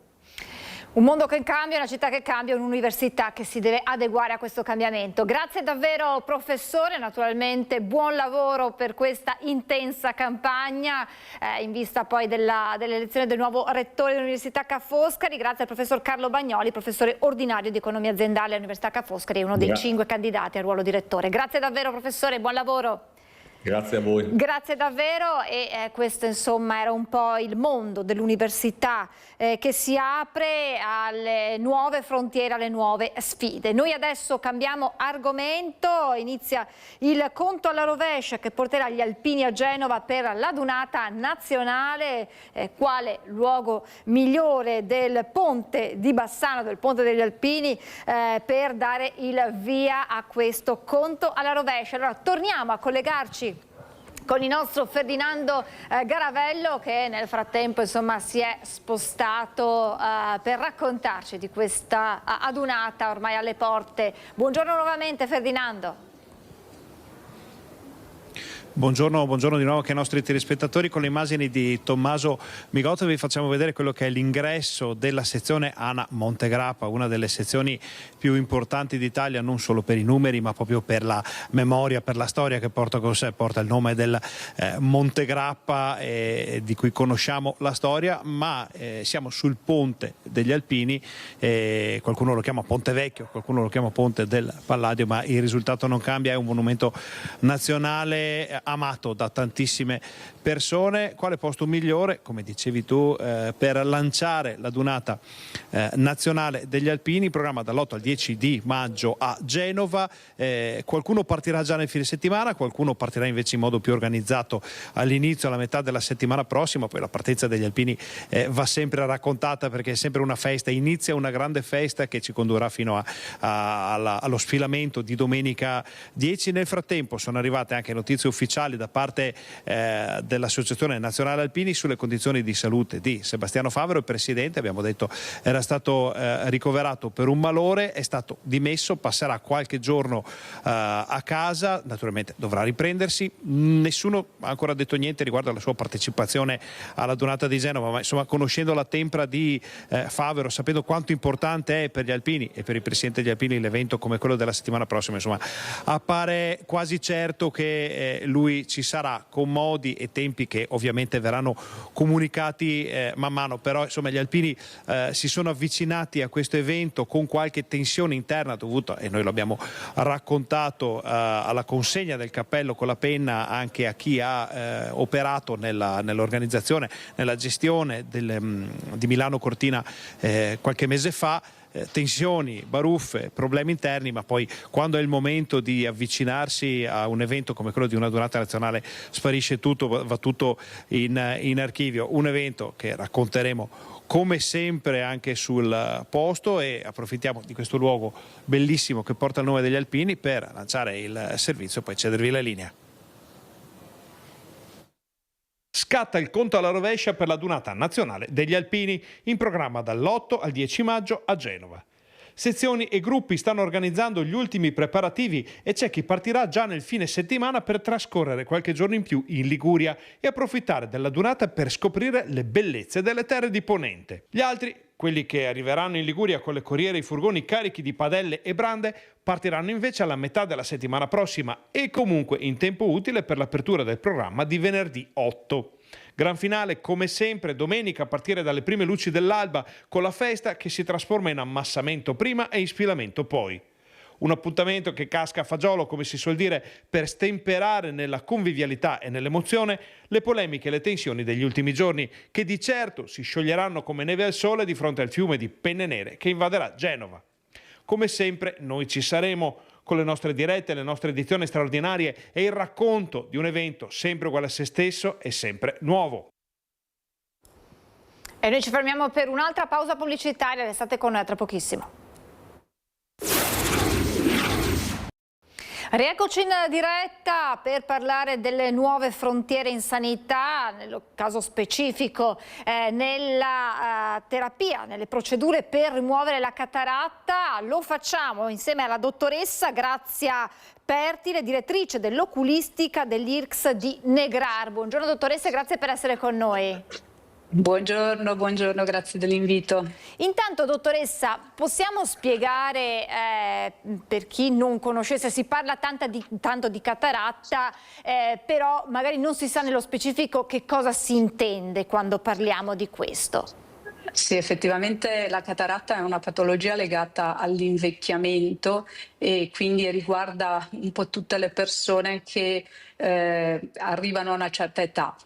Un mondo che cambia, una città che cambia, un'università che si deve adeguare a questo cambiamento. Grazie davvero professore, naturalmente buon lavoro per questa intensa campagna in vista poi dell'elezione del nuovo rettore dell'Università Ca' Foscari. Grazie al professor Carlo Bagnoli, professore ordinario di economia aziendale all'Università Ca' Foscari, uno dei 5 candidati al ruolo di rettore. Grazie davvero professore, buon lavoro. Grazie a voi. Grazie davvero e questo insomma era un po' il mondo dell'università che si apre alle nuove frontiere, alle nuove sfide. Noi adesso cambiamo argomento, inizia il conto alla rovescia che porterà gli alpini a Genova per l'adunata nazionale. Quale luogo migliore del ponte di Bassano, del ponte degli Alpini, per dare il via a questo conto alla rovescia. Allora torniamo a collegarci con il nostro Ferdinando Garavello che nel frattempo insomma si è spostato per raccontarci di questa adunata ormai alle porte. Buongiorno nuovamente Ferdinando. Buongiorno di nuovo anche ai nostri telespettatori. Con le immagini di Tommaso Migotto vi facciamo vedere quello che è l'ingresso della sezione ANA Montegrappa, una delle sezioni più importanti d'Italia, non solo per i numeri ma proprio per la memoria, per la storia che porta con sé, porta il nome del Montegrappa di cui conosciamo la storia, ma siamo sul ponte degli Alpini, qualcuno lo chiama Ponte Vecchio, qualcuno lo chiama Ponte del Palladio, ma il risultato non cambia, è un monumento nazionale amato da tantissime persone. Quale posto migliore, come dicevi tu, per lanciare l'adunata nazionale degli Alpini, programma dall'8 al 10 di maggio a Genova. Qualcuno partirà già nel fine settimana, qualcuno partirà invece in modo più organizzato all'inizio, alla metà della settimana prossima. Poi la partenza degli Alpini va sempre raccontata perché è sempre una festa, inizia una grande festa che ci condurrà fino allo sfilamento di domenica 10. Nel frattempo sono arrivate anche notizie ufficiali da parte dell'Associazione Nazionale Alpini sulle condizioni di salute di Sebastiano Favero, il presidente, abbiamo detto era stato ricoverato per un malore, è stato dimesso, passerà qualche giorno a casa, naturalmente dovrà riprendersi. Nessuno ha ancora detto niente riguardo alla sua partecipazione all'adunata di Genova, ma insomma conoscendo la tempra di Favero, sapendo quanto importante è per gli Alpini e per il presidente degli Alpini l'evento come quello della settimana prossima, insomma appare quasi certo che lui lui ci sarà, con modi e tempi che ovviamente verranno comunicati man mano, però insomma gli alpini si sono avvicinati a questo evento con qualche tensione interna dovuta, e noi lo abbiamo raccontato, alla consegna del cappello con la penna anche a chi ha operato nell'organizzazione, nella gestione di Milano Cortina qualche mese fa. Tensioni, baruffe, problemi interni, ma poi quando è il momento di avvicinarsi a un evento come quello di una Donata Nazionale sparisce tutto, va tutto in archivio. Un evento che racconteremo come sempre anche sul posto, e approfittiamo di questo luogo bellissimo che porta il nome degli alpini per lanciare il servizio e poi cedervi la linea. Scatta il conto alla rovescia per la Donata Nazionale degli Alpini, in programma dall'8 al 10 maggio a Genova. Sezioni e gruppi stanno organizzando gli ultimi preparativi e c'è chi partirà già nel fine settimana per trascorrere qualche giorno in più in Liguria e approfittare della Donata per scoprire le bellezze delle terre di Ponente. Gli altri, quelli che arriveranno in Liguria con le corriere e i furgoni carichi di padelle e brande, partiranno invece alla metà della settimana prossima e comunque in tempo utile per l'apertura del programma di venerdì 8. Gran finale come sempre domenica a partire dalle prime luci dell'alba, con la festa che si trasforma in ammassamento prima e isfilamento poi. Un appuntamento che casca a fagiolo, come si suol dire, per stemperare nella convivialità e nell'emozione le polemiche e le tensioni degli ultimi giorni, che di certo si scioglieranno come neve al sole di fronte al fiume di penne nere che invaderà Genova. Come sempre noi ci saremo con le nostre dirette, le nostre edizioni straordinarie e il racconto di un evento sempre uguale a se stesso e sempre nuovo. E noi ci fermiamo per un'altra pausa pubblicitaria, restate con noi tra pochissimo. Rieccoci in diretta per parlare delle nuove frontiere in sanità, nel caso specifico nella terapia, nelle procedure per rimuovere la cataratta. Lo facciamo insieme alla dottoressa Grazia Pertile, direttrice dell'oculistica dell'IRCCS di Negrar. Buongiorno dottoressa, grazie per essere con noi. Buongiorno, grazie dell'invito. Intanto dottoressa, possiamo spiegare per chi non conoscesse, si parla tanto di cataratta, però magari non si sa nello specifico che cosa si intende quando parliamo di questo. Sì, effettivamente la cataratta è una patologia legata all'invecchiamento e quindi riguarda un po' tutte le persone che arrivano a una certa età.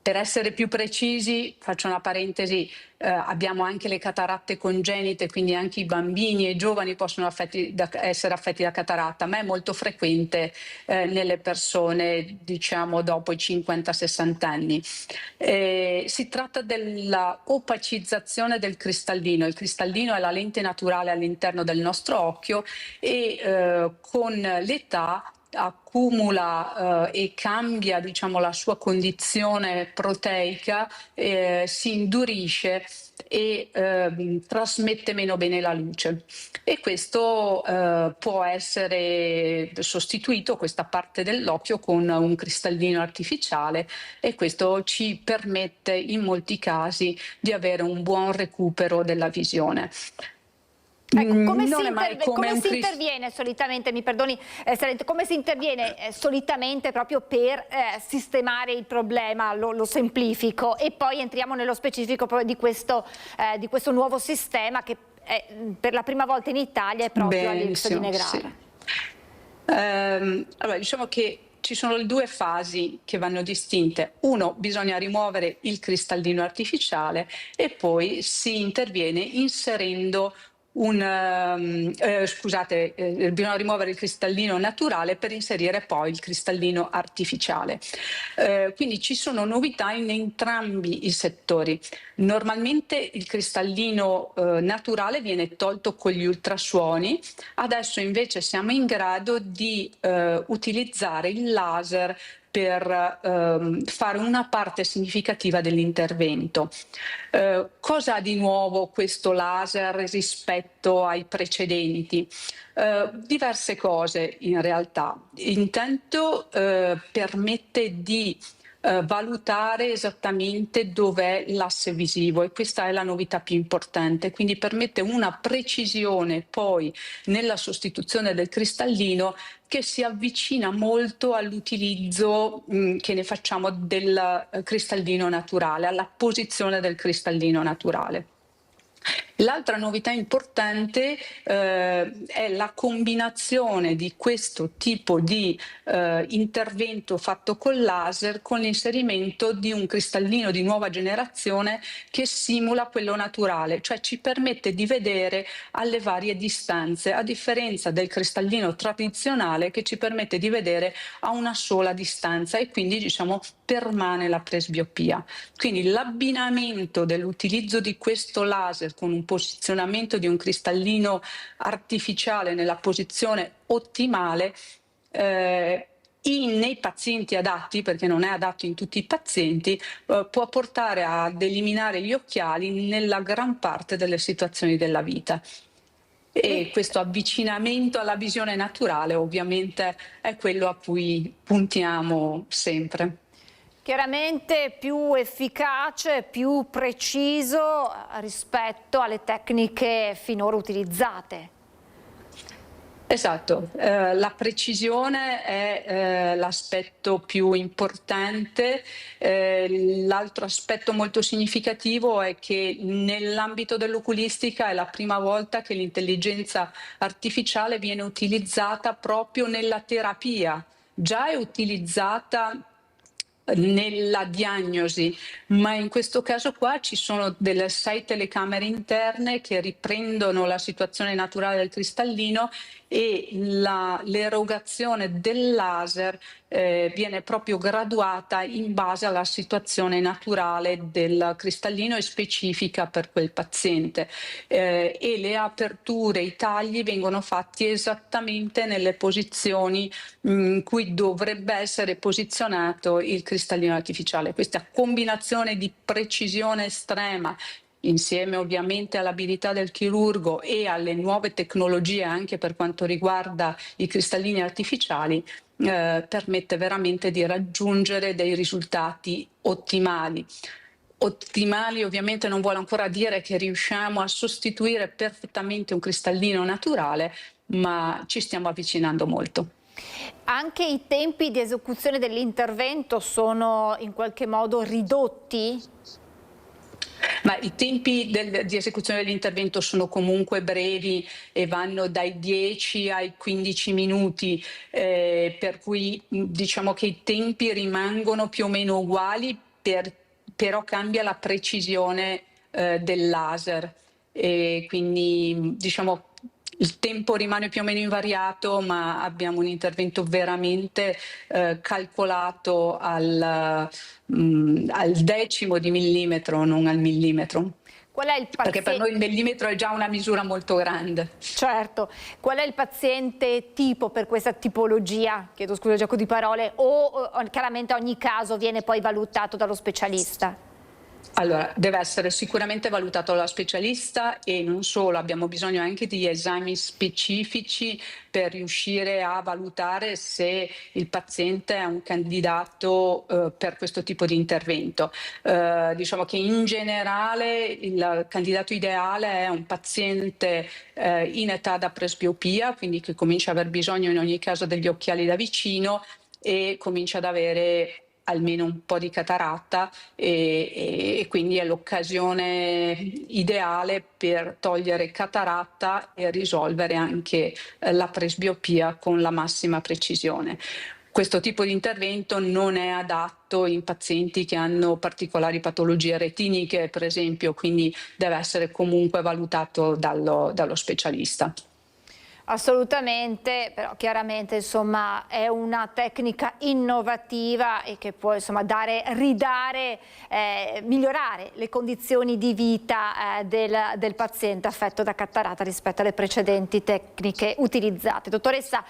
Per essere più precisi, faccio una parentesi, abbiamo anche le cataratte congenite, quindi anche i bambini e i giovani possono essere affetti da cataratta, ma è molto frequente nelle persone, diciamo, dopo i 50-60 anni. Si tratta della opacizzazione del cristallino. Il cristallino è la lente naturale all'interno del nostro occhio e con l'età accumula e cambia, diciamo, la sua condizione proteica, si indurisce e trasmette meno bene la luce, e questo può essere sostituito, questa parte dell'occhio, con un cristallino artificiale, e questo ci permette in molti casi di avere un buon recupero della visione. Ecco, come si interviene solitamente, mi perdoni, come si interviene solitamente proprio per sistemare il problema, lo semplifico, e poi entriamo nello specifico proprio di questo nuovo sistema che per la prima volta in Italia è proprio all'IRCCS di Negrar. Sì. Allora, diciamo che ci sono le due fasi che vanno distinte. Uno, bisogna rimuovere il cristallino artificiale, e poi si interviene inserendo bisogna rimuovere il cristallino naturale per inserire poi il cristallino artificiale. Quindi ci sono novità in entrambi i settori. Normalmente il cristallino naturale viene tolto con gli ultrasuoni, adesso invece siamo in grado di utilizzare il laser per fare una parte significativa dell'intervento. Cosa ha di nuovo questo laser rispetto ai precedenti? Diverse cose in realtà. Intanto permette di valutare esattamente dov'è l'asse visivo, e questa è la novità più importante, quindi permette una precisione poi nella sostituzione del cristallino che si avvicina molto all'utilizzo che ne facciamo del cristallino naturale, alla posizione del cristallino naturale. L'altra novità importante è la combinazione di questo tipo di intervento fatto col laser con l'inserimento di un cristallino di nuova generazione che simula quello naturale, cioè ci permette di vedere alle varie distanze, a differenza del cristallino tradizionale che ci permette di vedere a una sola distanza, e quindi diciamo permane la presbiopia. Quindi l'abbinamento dell'utilizzo di questo laser con un posizionamento di un cristallino artificiale nella posizione ottimale nei pazienti adatti, perché non è adatto in tutti i pazienti, può portare ad eliminare gli occhiali nella gran parte delle situazioni della vita. E questo avvicinamento alla visione naturale ovviamente è quello a cui puntiamo sempre. Chiaramente più efficace, più preciso rispetto alle tecniche finora utilizzate. Esatto, la precisione è l'aspetto più importante. L'altro aspetto molto significativo è che nell'ambito dell'oculistica è la prima volta che l'intelligenza artificiale viene utilizzata proprio nella terapia. Già è utilizzata nella diagnosi, ma in questo caso qua ci sono delle 6 telecamere interne che riprendono la situazione naturale del cristallino, e l'erogazione del laser viene proprio graduata in base alla situazione naturale del cristallino e specifica per quel paziente, e le aperture, i tagli vengono fatti esattamente nelle posizioni in cui dovrebbe essere posizionato il cristallino artificiale. Questa combinazione di precisione estrema, insieme ovviamente all'abilità del chirurgo e alle nuove tecnologie anche per quanto riguarda i cristallini artificiali, permette veramente di raggiungere dei risultati ottimali. Ottimali ovviamente non vuole ancora dire che riusciamo a sostituire perfettamente un cristallino naturale, ma ci stiamo avvicinando molto. Anche i tempi di esecuzione dell'intervento sono in qualche modo ridotti? Ma i tempi di esecuzione dell'intervento sono comunque brevi e vanno dai 10 ai 15 minuti, per cui diciamo che i tempi rimangono più o meno uguali, però cambia la precisione del laser, e quindi diciamo il tempo rimane più o meno invariato, ma abbiamo un intervento veramente calcolato al decimo di millimetro, non al millimetro. Qual è il paziente? Perché per noi il millimetro è già una misura molto grande. Certo. Qual è il paziente tipo per questa tipologia? Chiedo scusa il gioco di parole, o chiaramente ogni caso viene poi valutato dallo specialista? Allora, deve essere sicuramente valutato dalla specialista, e non solo, abbiamo bisogno anche di esami specifici per riuscire a valutare se il paziente è un candidato per questo tipo di intervento. Diciamo che in generale il candidato ideale è un paziente in età da presbiopia, quindi che comincia ad aver bisogno in ogni caso degli occhiali da vicino e comincia ad avere almeno un po' di cataratta, e quindi è l'occasione ideale per togliere cataratta e risolvere anche la presbiopia con la massima precisione. Questo tipo di intervento non è adatto in pazienti che hanno particolari patologie retiniche, per esempio, quindi deve essere comunque valutato dallo specialista. Assolutamente, però chiaramente insomma è una tecnica innovativa e che può insomma ridare, migliorare le condizioni di vita del paziente affetto da cataratta rispetto alle precedenti tecniche utilizzate. Dottoressa,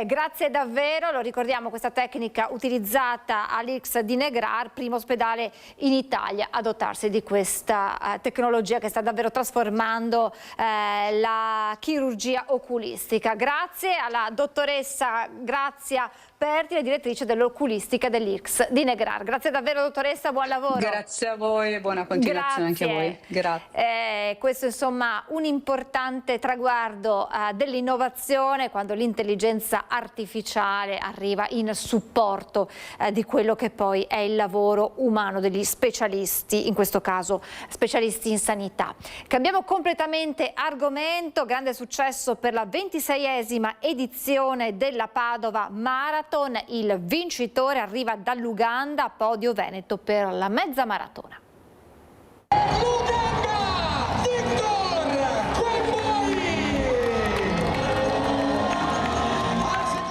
grazie davvero, lo ricordiamo, questa tecnica utilizzata all'IRCCS di Negrar, primo ospedale in Italia a dotarsi di questa tecnologia che sta davvero trasformando la chirurgia oculistica. Grazie alla dottoressa Grazia Pertile, direttrice dell'oculistica dell'IRCS di Negrar. Grazie davvero dottoressa, buon lavoro. Grazie a voi e buona continuazione anche a voi. Grazie. Questo insomma un importante traguardo dell'innovazione, quando l'intelligenza artificiale arriva in supporto di quello che poi è il lavoro umano degli specialisti, in questo caso specialisti in sanità. Cambiamo completamente argomento. Grande successo per la 26esima edizione della Padova Marathon. Il vincitore arriva dall'Uganda, podio veneto per la mezza maratona.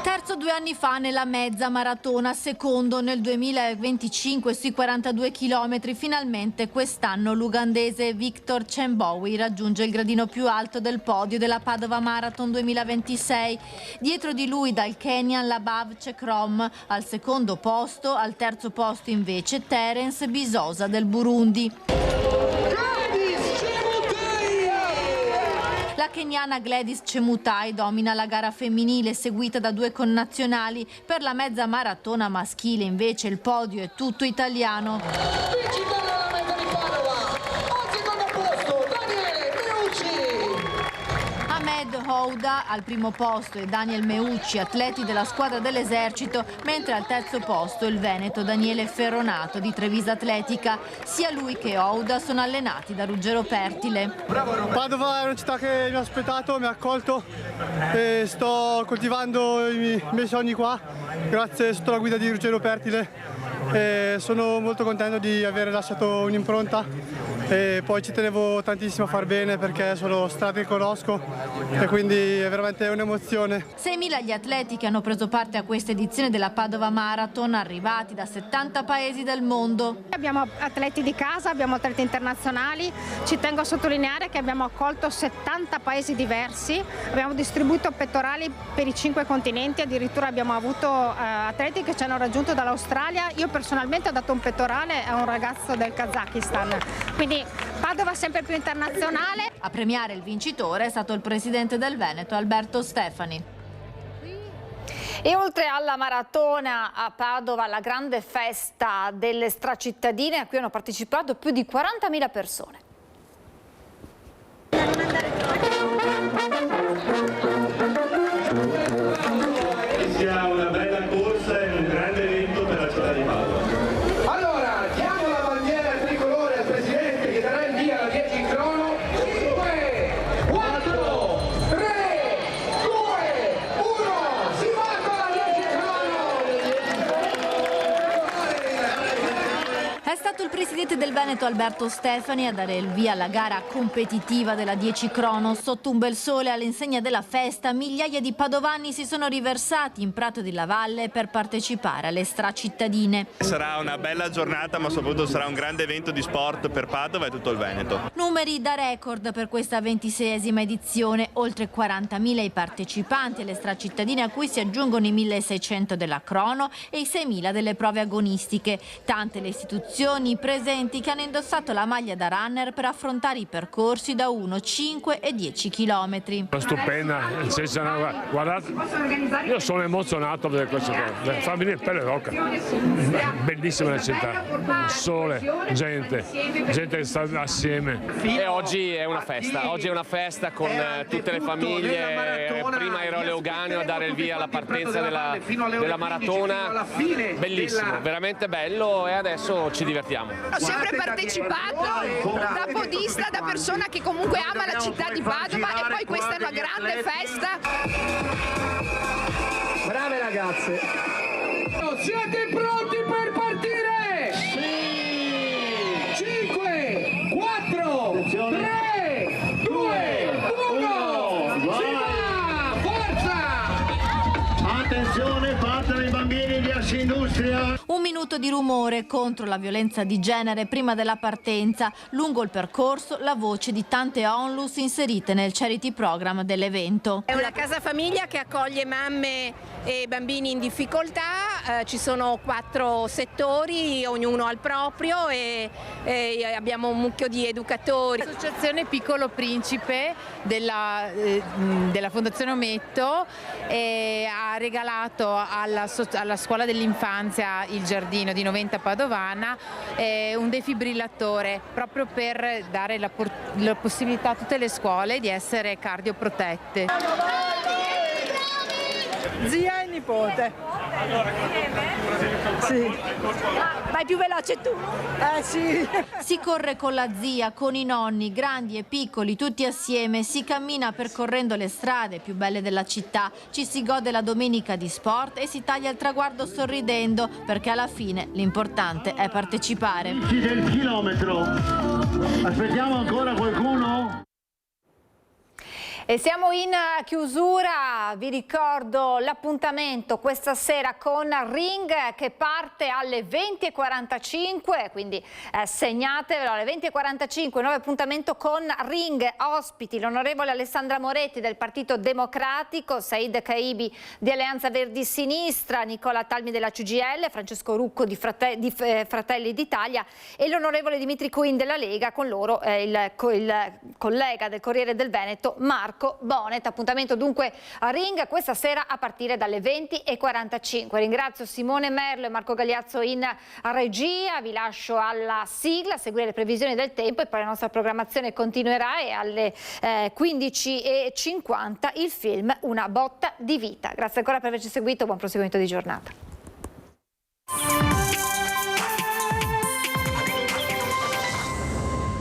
Terzo 2 anni fa nella mezza maratona, secondo nel 2025 sui 42 km. Finalmente quest'anno l'ugandese Victor Chembowi raggiunge il gradino più alto del podio della Padova Marathon 2026. Dietro di lui dal Kenyan Labav Chekrom al secondo posto, al terzo posto invece Terence Bisosa del Burundi. La keniana Gladys Chemutai domina la gara femminile, seguita da 2 connazionali. Per la mezza maratona maschile invece il podio è tutto italiano. Ahmed Houda al primo posto e Daniel Meucci, atleti della squadra dell'esercito, mentre al terzo posto il veneto Daniele Ferronato di Trevisa Atletica. Sia lui che Houda sono allenati da Ruggero Pertile. Padova è una città che mi ha aspettato, mi ha accolto e sto coltivando i miei sogni qua, grazie sotto la guida di Ruggero Pertile. E sono molto contento di aver lasciato un'impronta e poi ci tenevo tantissimo a far bene perché sono strade che conosco e quindi è veramente un'emozione. 6.000 gli atleti che hanno preso parte a questa edizione della Padova Marathon, arrivati da 70 paesi del mondo. Abbiamo atleti di casa, abbiamo atleti internazionali, ci tengo a sottolineare che abbiamo accolto 70 paesi diversi, abbiamo distribuito pettorali per i 5 continenti, addirittura abbiamo avuto atleti che ci hanno raggiunto dall'Australia. Io personalmente ho dato un pettorale a un ragazzo del Kazakistan, quindi Padova sempre più internazionale. A premiare il vincitore è stato il presidente del Veneto Alberto Stefani. E oltre alla maratona a Padova, la grande festa delle stracittadine a cui hanno partecipato più di 40.000 persone. Sia una bella corsa e un grande evento per la città di Padova. Allora, diamo la bandiera tricolore al presidente che darà il via alla 10 crono. 5, 4, 3, 2, 1, si va con la 10 crono! È stato il presidente del Veneto Alberto Stefani a dare il via alla gara competitiva della 10 crono. Sotto un bel sole all'insegna della festa, migliaia di padovani si sono riversati in Prato di Lavalle per partecipare alle stracittadine. Sarà una bella giornata, ma soprattutto sarà un grande evento di sport per Padova e tutto il Veneto. Numeri da record per questa 26esima edizione, oltre 40.000 i partecipanti alle stracittadine, a cui si aggiungono i 1.600 della crono e i 6.000 delle prove agonistiche. Tante le istituzioni presenti che hanno indossato la maglia da runner per affrontare i percorsi da 1, 5 e 10 chilometri. Stupenda, guardate, io sono emozionato per queste cose, fa venire pelle d'oca, bellissima la città, sole, gente che sta assieme. E oggi è una festa con tutte le famiglie. Prima ero a Leuganeo a dare il via alla partenza della maratona, bellissimo, veramente bello, e adesso ci divertiamo. Ho sempre partecipato da podista, da persona che comunque ama la città di Padova, e poi questa è una grande festa. Brave ragazze! Siete pronti per partire? Sì! 5, 4, 3, 2, 1, si va! Forza! Attenzione, partono i bambini di Asindustria. 1 minuto minuto di rumore contro la violenza di genere prima della partenza. Lungo il percorso la voce di tante onlus inserite nel charity program dell'evento. È una casa famiglia che accoglie mamme e bambini in difficoltà, ci sono 4 settori, ognuno al proprio e abbiamo un mucchio di educatori. L'associazione Piccolo Principe della Fondazione Ometto ha regalato alla scuola dell'infanzia Il Giardino di Noventa Padovana un defibrillatore proprio per dare la possibilità a tutte le scuole di essere cardioprotette. Zia e nipote. Sì. Vai più veloce tu. Sì. Si corre con la zia, con i nonni, grandi e piccoli, tutti assieme. Si cammina percorrendo le strade più belle della città. Ci si gode la domenica di sport e si taglia il traguardo sorridendo, perché alla fine l'importante è partecipare. Del chilometro. Aspettiamo ancora qualcuno? E siamo in chiusura, vi ricordo l'appuntamento questa sera con Ring che parte alle 20:45, quindi segnatevelo alle 20:45, nuovo appuntamento con Ring, ospiti l'onorevole Alessandra Moretti del Partito Democratico, Said Caibi di Alleanza Verdi Sinistra, Nicola Talmi della CGIL, Francesco Rucco di Fratelli d'Italia e l'onorevole Dimitri Cuin della Lega, con loro il collega del Corriere del Veneto Marco Bonet. Appuntamento dunque a Ring questa sera a partire dalle 20:45. Ringrazio Simone Merlo e Marco Gagliazzo in regia, vi lascio alla sigla a seguire le previsioni del tempo e poi la nostra programmazione continuerà e alle 15:50 il film Una botta di vita. Grazie ancora per averci seguito, buon proseguimento di giornata.